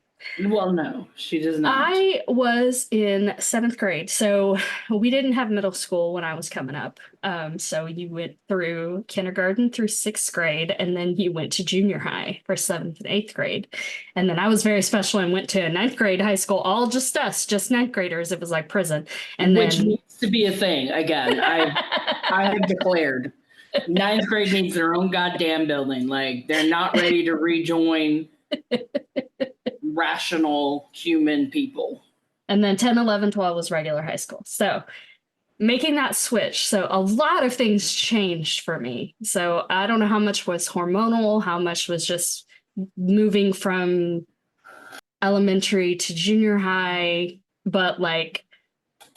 S4: Well, no, she does not.
S1: I was in 7th grade, so we didn't have middle school when I was coming up. So you went through kindergarten through 6th grade, and then you went to junior high for 7th and 8th grade. And then I was very special and went to 9th grade high school, all just us, just 9th graders. It was like prison. And
S4: which needs to be a thing. Again, I have declared 9th grade needs their own goddamn building. Like they're not ready to rejoin rational human people.
S1: And then 10, 11, 12 was regular high school. So making that switch. So a lot of things changed for me. So I don't know how much was hormonal, how much was just moving from elementary to junior high, but like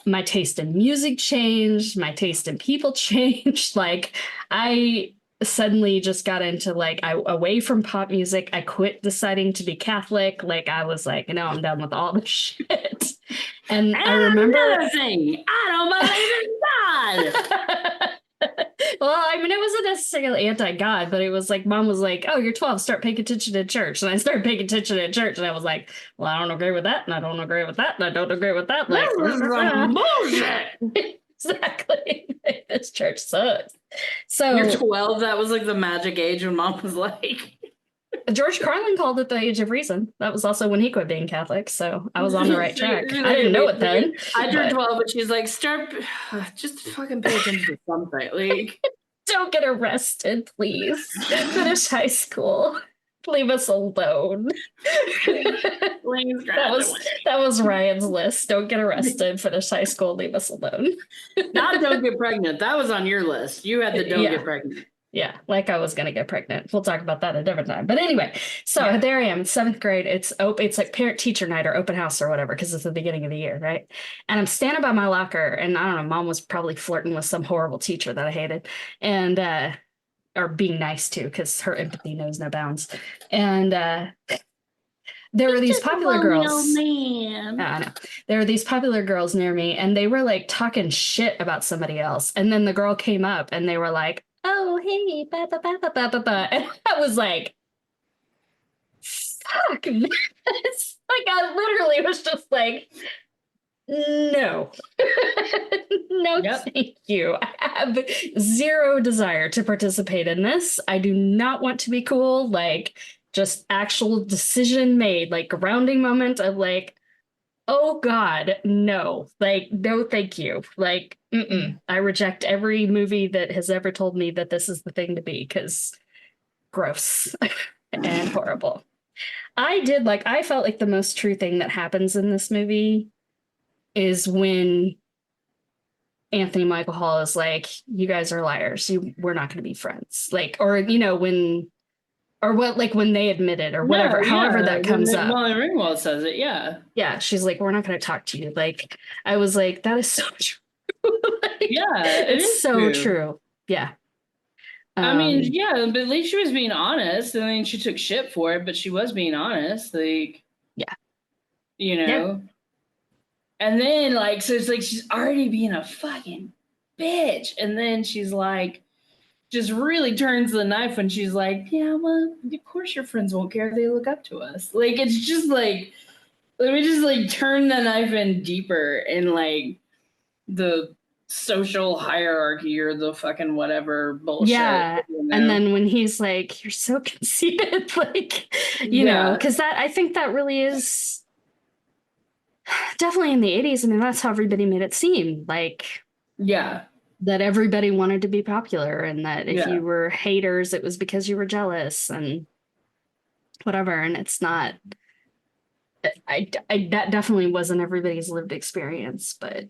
S1: my taste in music changed, my taste in people changed. Like I suddenly just got into like away from pop music. I quit deciding to be Catholic. Like I was like, no, I'm done with all this shit. And I remember
S3: another thing, I don't believe in God.
S1: well, I mean, it wasn't necessarily anti-God, but it was like mom was like, "Oh, you're 12, start paying attention in church." And I started paying attention in church, and I was like, "Well, I don't agree with that, and I don't agree with that, and I don't agree with that." Like,
S3: This is some bullshit.
S1: exactly. This church sucks. So
S3: You're 12. That was like the magic age when mom was like.
S1: George Carlin called it the age of reason. That was also when he quit being Catholic, so I was on the right track. I didn't know it then.
S3: I turned 12, but she's like, just fucking pay attention to something. Like,
S1: don't get arrested, please. Finish high school. Leave us alone. that was Ryan's list. Don't get arrested. Finish high school. Leave us alone.
S3: Not don't get pregnant. That was on your list. You had the don't get pregnant.
S1: Yeah, like I was gonna get pregnant. We'll talk about that a different time. But anyway, so there I am in 7th grade. It's like parent teacher night or open house or whatever, because it's the beginning of the year, right? And I'm standing by my locker, and I don't know, mom was probably flirting with some horrible teacher that I hated, and or being nice to, because her empathy knows no bounds. And there were these popular girls. Man. I know. There were these popular girls near me, and they were like talking shit about somebody else. And then the girl came up, and they were like, "Oh, hey, ba ba ba ba ba ba ba," and I was like, "Fuck this!" Like I literally was just like, "No, no, thank you. I have zero desire to participate in this. I do not want to be cool." Like, just actual decision made, like grounding moment of like, oh God, no, like, no, thank you. Like, I reject every movie that has ever told me that this is the thing to be, because gross and horrible. I felt like the most true thing that happens in this movie is when Anthony Michael Hall is like, "You guys are liars. We're not going to be friends." Like, or, you know, when they admit it or whatever, however that comes up.
S3: Molly Ringwald says it, yeah.
S1: Yeah, she's like, "We're not going to talk to you." Like, I was like, that is so true. Like, it's so true. Yeah.
S3: I mean, yeah, but at least she was being honest. I mean, she took shit for it, but she was being honest. Like,
S1: yeah.
S3: You know? Yeah. And then, like, so it's like she's already being a fucking bitch. And then she's like, just really turns the knife when she's like, "Yeah, well, of course your friends won't care if they look up to us." Like, it's just like, let me just like turn the knife in deeper in like the social hierarchy or the fucking whatever bullshit.
S1: Yeah. You know? And then when he's like, "You're so conceited," like, you know, because I think that really is definitely in the 80s. I mean, that's how everybody made it seem. Like, that everybody wanted to be popular, and that if you were haters, it was because you were jealous and whatever. And it's not, that definitely wasn't everybody's lived experience, but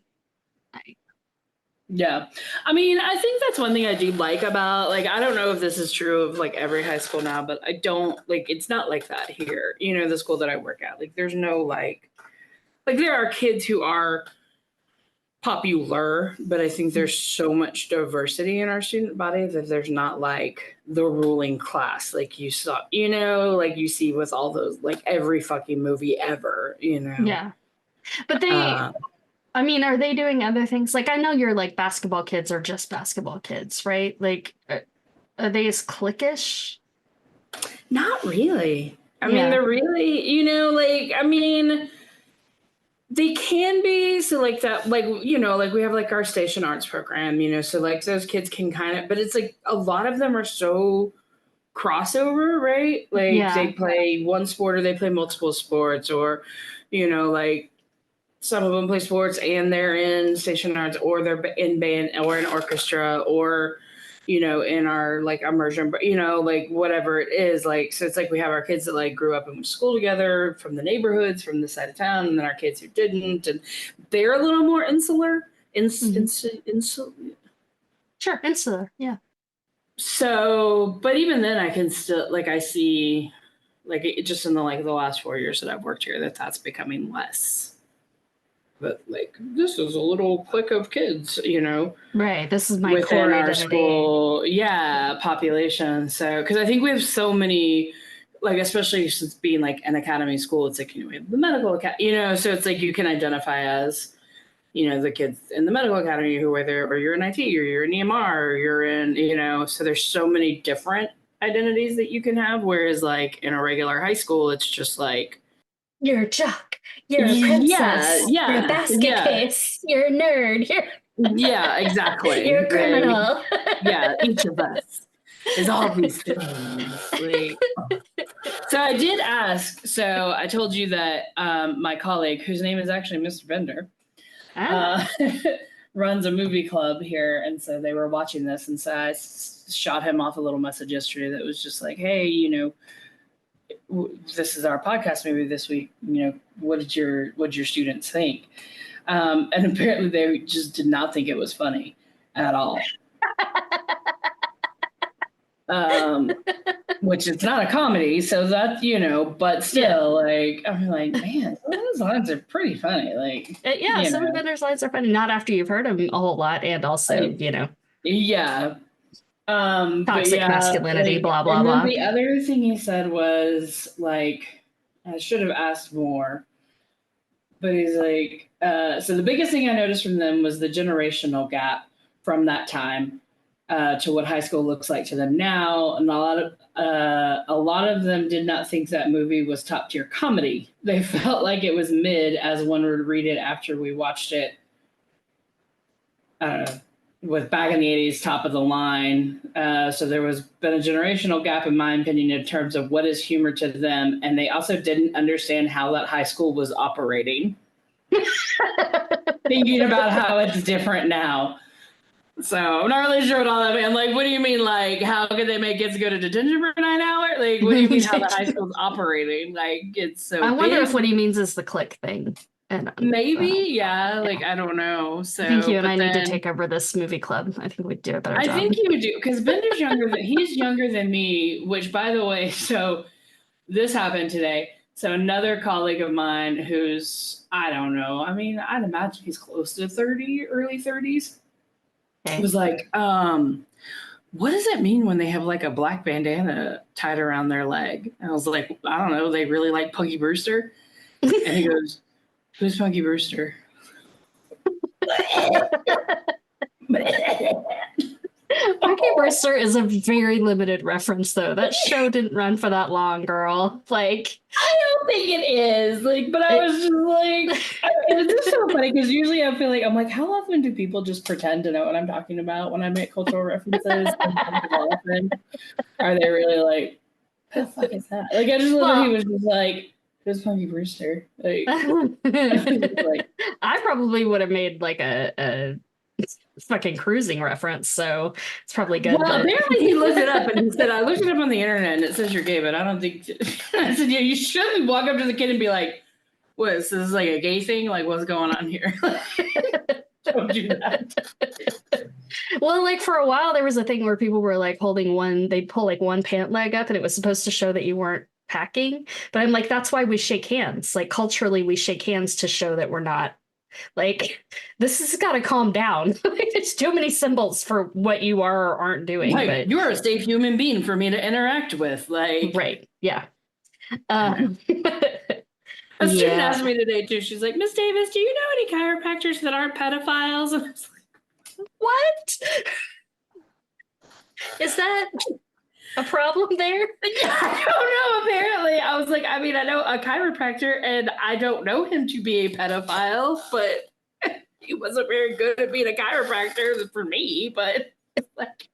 S3: I mean, I think that's one thing I do like about, like, I don't know if this is true of like every high school now, but I don't, like, it's not like that here, you know, the school that I work at. Like, there's no like there are kids who are popular, but I think there's so much diversity in our student body that there's not like the ruling class like you saw, you know, like you see with all those, like every fucking movie ever, you know.
S1: Yeah. But they, I mean, are they doing other things? Like, I know your like basketball kids are just basketball kids, right? Like, are they as cliquish?
S3: Not really. I mean, they're really, you know, like, I mean, they can be. So like that, like, you know, like we have like our station arts program, you know, so like those kids can kind of, but it's like a lot of them are so crossover, right? Like they play one sport or they play multiple sports, or, you know, like some of them play sports and they're in station arts, or they're in band or in orchestra, or, you know, in our like immersion, you know, like whatever it is. Like, so it's like we have our kids that like grew up and went to school together from the neighborhoods, from the side of town, and then our kids who didn't, and they're a little more insular.
S1: Sure, insular, yeah.
S3: So, but even then I can still, like, I see, like, it just in the, like, the last 4 years that I've worked here, that's becoming less. But like, this is a little clique of kids, you know,
S1: right? This is my
S3: within
S1: core
S3: our
S1: identity.
S3: school, population. So, because I think we have so many like, especially since being like an academy school, it's like, you know, we have the medical academy, you know, so it's like you can identify as, you know, the kids in the medical academy who are there, or you're in IT, or you're in EMR, or you're in, you know, so there's so many different identities that you can have. Whereas like in a regular high school, it's just like,
S1: You're a jock. You're a princess. You're a basket
S3: yeah,
S1: case. You're a nerd.
S3: yeah, exactly.
S1: You're a criminal.
S3: Yeah, each of us is all these things. Like, so I did ask. So I told you that my colleague, whose name is actually Mr. Bender, runs a movie club here, and so they were watching this, and so I shot him off a little message yesterday that was just like, hey, you know, this is our podcast movie this week, you know, what did your students think? And apparently they just did not think it was funny at all. Which it's not a comedy, so that, you know, but still, like, I'm like, man, some of those lines are pretty funny. Like,
S1: yeah, some of Bender's lines are funny, not after you've heard them a whole lot, and also, you know,
S3: yeah,
S1: toxic masculinity,
S3: like,
S1: blah blah blah.
S3: The other thing he said was like, I should have asked more, but he's like, so the biggest thing I noticed from them was the generational gap from that time to what high school looks like to them now, and a lot of them did not think that movie was top tier comedy. They felt like it was mid, as one would read it after we watched it. With back in the 80s, top of the line. So there was been a generational gap, in my opinion, in terms of what is humor to them. And they also didn't understand how that high school was operating. Thinking about how it's different now. So I'm not really sure what all that means. Like, what do you mean? Like, how could they make kids go to detention for 9 hours? Like, what do you mean how the high school's operating? Like, it's so
S1: I wonder
S3: big.
S1: if what he means is the click thing. And
S3: maybe, yeah. Like, I don't know. So
S1: I think you and I need to take over this movie club. I think we'd do a better job.
S3: I think you would do, because Bender's he's younger than me, which, by the way, so this happened today. So another colleague of mine who's, I don't know, I mean, I'd imagine he's close to 30, early 30s. Okay. Was like, what does it mean when they have like a black bandana tied around their leg? And I was like, I don't know, they really like Punky Brewster? And he goes, who's Punky Brewster?
S1: Punky Brewster is a very limited reference, though. That show didn't run for that long, girl. Like,
S3: I don't think it is. Like, but I was just like, it's just so funny, because usually I feel like, I'm like, how often do people just pretend to know what I'm talking about when I make cultural references? Are they really like, what the fuck is that? Like, I just love that he was just like, who's Punky Brewster? Like,
S1: I probably would have made like a fucking cruising reference, so it's probably good.
S3: Well, apparently he looked it up, and he said, I looked it up on the internet and it says you're gay, but I don't think I said, yeah, you shouldn't walk up to the kid and be like, what is this, like a gay thing? Like, what's going on here? Don't do that.
S1: Well, like for a while there was a thing where people were like they'd pull like one pant leg up, and it was supposed to show that you weren't packing. But I'm like, that's why we shake hands. Like, culturally we shake hands to show that we're not. Like, this has got to calm down. There's too many symbols for what you are or aren't doing.
S3: Like,
S1: but
S3: you're a safe human being for me to interact with. Like,
S1: right, yeah.
S3: A student asked me today too. She's like, Miss Davis, do you know any chiropractors that aren't pedophiles? And I was like,
S1: what? Is that a problem there?
S3: I don't know, apparently. I was like, I mean, I know a chiropractor, and I don't know him to be a pedophile, but he wasn't very good at being a chiropractor for me, but like,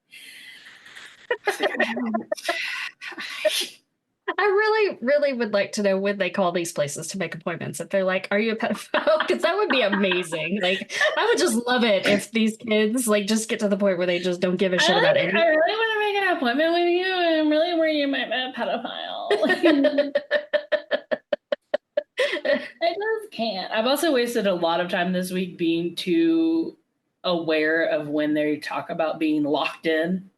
S1: I really, really would like to know when they call these places to make appointments. If they're like, are you a pedophile? Because that would be amazing. Like, I would just love it if these kids like just get to the point where they just don't give a shit about anything.
S3: I really want to make an appointment with you. I'm really worried you might be a pedophile. I just can't. I've also wasted a lot of time this week being too aware of when they talk about being locked in.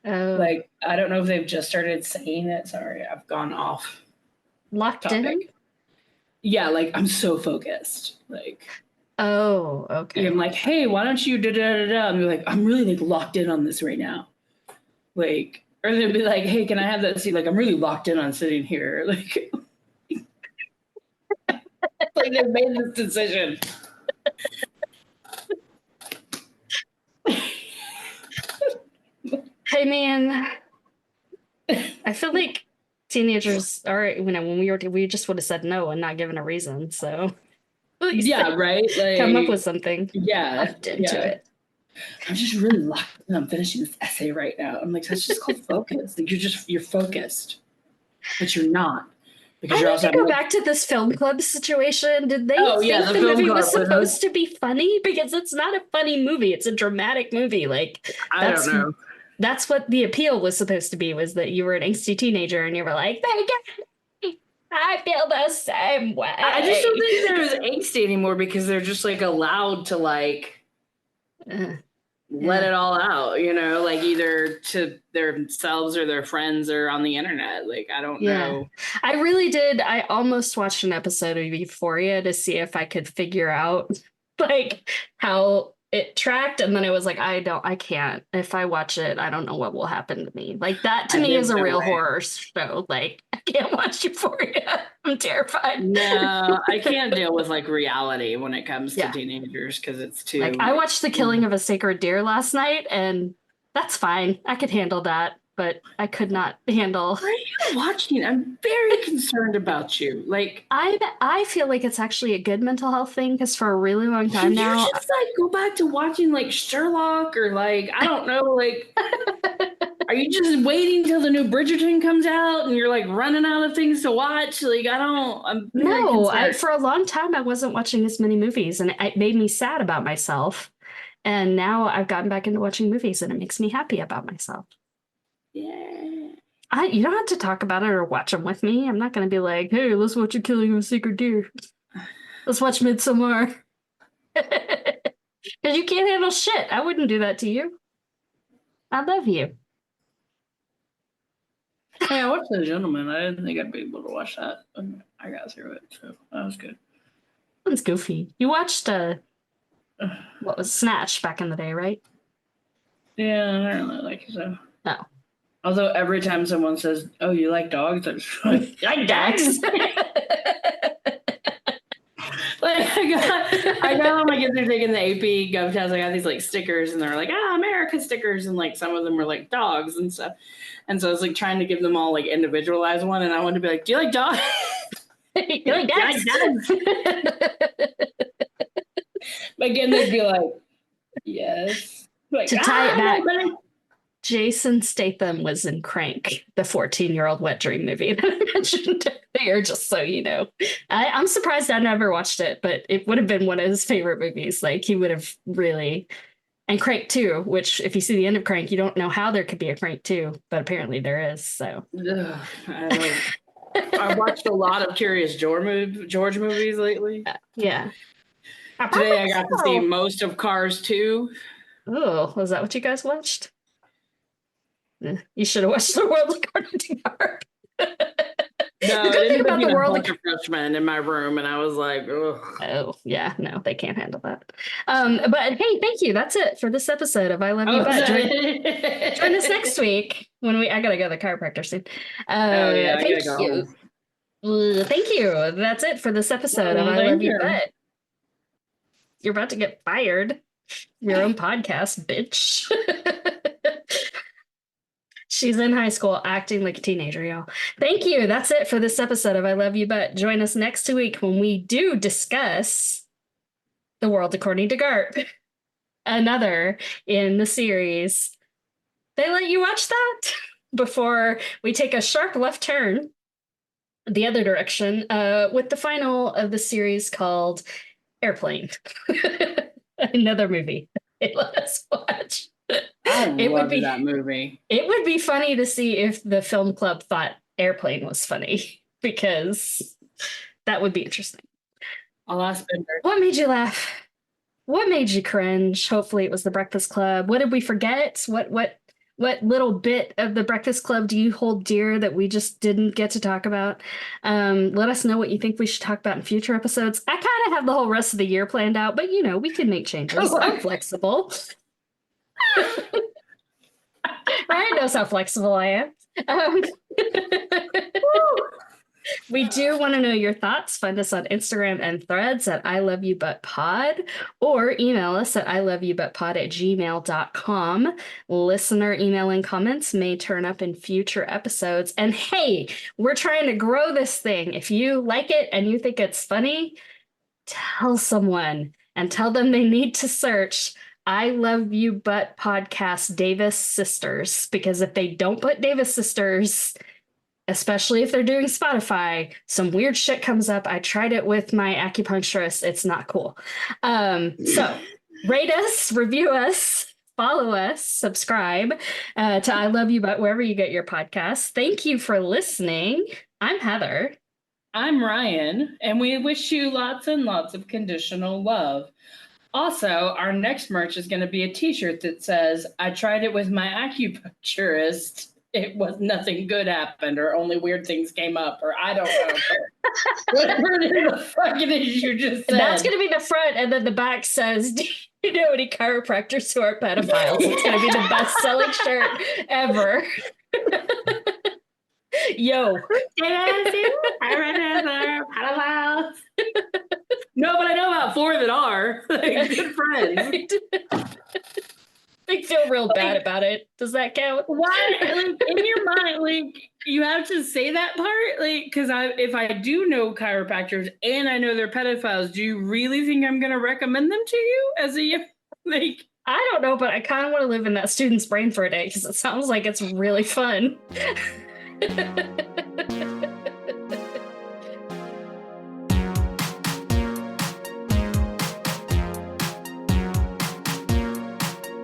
S1: Oh.
S3: Like, I don't know if they've just started saying it. Sorry, I've gone off.
S1: Locked
S3: topic.
S1: in?
S3: Yeah, like, I'm so focused. Like,
S1: oh, okay.
S3: I'm like, hey, why don't you da da da da? And they're like, I'm really like locked in on this right now. Like,
S4: Or they'd be like, hey, can I have that seat? Like, I'm really locked in on sitting here. Like, like they made this decision.
S1: Hey, man. I feel like teenagers are, when we just would have said no and not given a reason. So at least
S4: Yeah, right? Like,
S1: come up with something.
S4: Yeah.
S1: Locked into it.
S4: I'm just really locked in. I'm finishing this essay right now. I'm like, that's just called focus. Like, you're focused, but you're not. Because you're
S1: I
S4: also
S1: need to go back to this film club situation. Did they
S4: Oh,
S1: think
S4: yeah, the
S1: the
S4: film
S1: movie
S4: club
S1: was
S4: was-
S1: supposed to be funny? Because it's not a funny movie. It's a dramatic movie. Like,
S4: I don't know.
S1: That's what the appeal was supposed to be, was that you were an angsty teenager and you were like, they get me. I feel the same way.
S3: I just don't think there's angsty anymore because they're just like allowed to like let it all out, you know, like either to themselves or their friends or on the internet. Like, I don't know.
S1: I really did. I almost watched an episode of Euphoria to see if I could figure out like how it tracked, and then it was like, I can't. If I watch it, I don't know what will happen to me. Like, that to me is a real horror show. Like, I can't watch Euphoria. I'm terrified.
S3: No, I can't deal with like reality when it comes to teenagers because it's too.
S1: Like, I watched The Killing of a Sacred Deer last night, and that's fine. I could handle that, but I could not handle.
S3: What are you watching? I'm very concerned about you. Like,
S1: I feel like it's actually a good mental health thing because for a really long time now,
S3: you just like go back to watching like Sherlock or like I don't know, like. Are you just waiting till the new Bridgerton comes out and you're like running out of things to watch? Like, I'm very
S1: for a long time I wasn't watching as many movies, and it made me sad about myself. And now I've gotten back into watching movies, and it makes me happy about myself.
S3: Yeah.
S1: You don't have to talk about it or watch them with me. I'm not going to be like, hey, let's watch The Killing of a Sacred Deer. Let's watch Midsommar. Because you can't handle shit. I wouldn't do that to you. I love you.
S4: Hey, I watched The Gentleman. I didn't think I'd be able to watch that. I got through it, so that was good.
S1: It's goofy. You watched what was Snatch back in the day, right?
S4: Yeah, I don't really like it, so.
S1: No.
S4: Although every time someone says, "Oh, you like dogs?" I'm just like,
S1: I like dogs.
S4: Like I got my kids are taking the AP Gov test. I got these like stickers, and they're like, America stickers, and like some of them were like dogs and stuff. And so I was like trying to give them all like individualized one, and I wanted to be like, "Do you like dogs?"
S1: You like dogs?
S4: But again, they'd be like, "Yes." Like,
S1: to tie it back, Jason Statham was in Crank, the 14-year-old wet dream movie that I mentioned earlier, just so you know. I'm surprised I never watched it, but it would have been one of his favorite movies. Like, he would have really... And Crank 2, which if you see the end of Crank, you don't know how there could be a Crank 2, but apparently there is, so...
S3: I've watched a lot of Curious George movies lately.
S1: Yeah.
S3: Today I got to see most of Cars 2.
S1: Oh, was that what you guys watched? You should have watched The World According to Garp.
S3: No,
S1: the good thing about The World
S3: According to Freshmen in my room, and I was like, ugh.
S1: Oh, yeah, no, they can't handle that. But hey, thank you. That's it for this episode of I Love You But. Join us next week when I gotta go to the chiropractor soon. Thank you. Thank you. That's it for this episode of I Love You But. You're about to get fired. Your own podcast, bitch. She's in high school acting like a teenager, y'all. Thank you. That's it for this episode of I Love You But. Join us next week when we do discuss The World According to Garp. Another in the series. They let you watch that before we take a sharp left turn the other direction with the final of the series called Airplane. Another movie they let us watch.
S3: I love that movie.
S1: It would be funny to see if the film club thought Airplane was funny, because that would be interesting.
S3: I'll ask Bender.
S1: What made you laugh? What made you cringe? Hopefully it was the Breakfast Club. What did we forget? What little bit of the Breakfast Club do you hold dear that we just didn't get to talk about? Let us know what you think we should talk about in future episodes. I kind of have the whole rest of the year planned out, but we can make changes. I'm flexible. Right? No, knows how flexible I am. Um, we do want to know your thoughts. Find us on Instagram and Threads at I Love You But Pod, or email us at iloveyoubutpod@gmail.com. Listener email and comments may turn up in future episodes. And hey, we're trying to grow this thing. If you like it and you think it's funny, tell someone and tell them they need to search I Love You But Podcast Davis Sisters, because if they don't put Davis Sisters, especially if they're doing Spotify, some weird shit comes up. I tried it with my acupuncturist. It's not cool. So rate us, review us, follow us, subscribe to I Love You But wherever you get your podcasts. Thank you for listening. I'm Heather.
S4: I'm Ryan, and we wish you lots and lots of conditional love. Also, our next merch is going to be a t-shirt that says, I tried it with my acupuncturist. It was nothing good happened, or only weird things came up, or I don't know. Whatever the fuck it is you just said.
S1: That's going to be the front, and then the back says, do you know any chiropractors who are pedophiles? It's going to be the best-selling shirt ever. Yo.
S3: No, but I know about 4 that are like, good friends.
S1: They feel real bad about it. Does that count?
S3: Why? Like, in your mind, like, you have to say that part? Like, because if I do know chiropractors and I know they're pedophiles, do you really think I'm going to recommend them to you as a, like...
S1: I don't know, but I kind of want to live in that student's brain for a day because it sounds like it's really fun.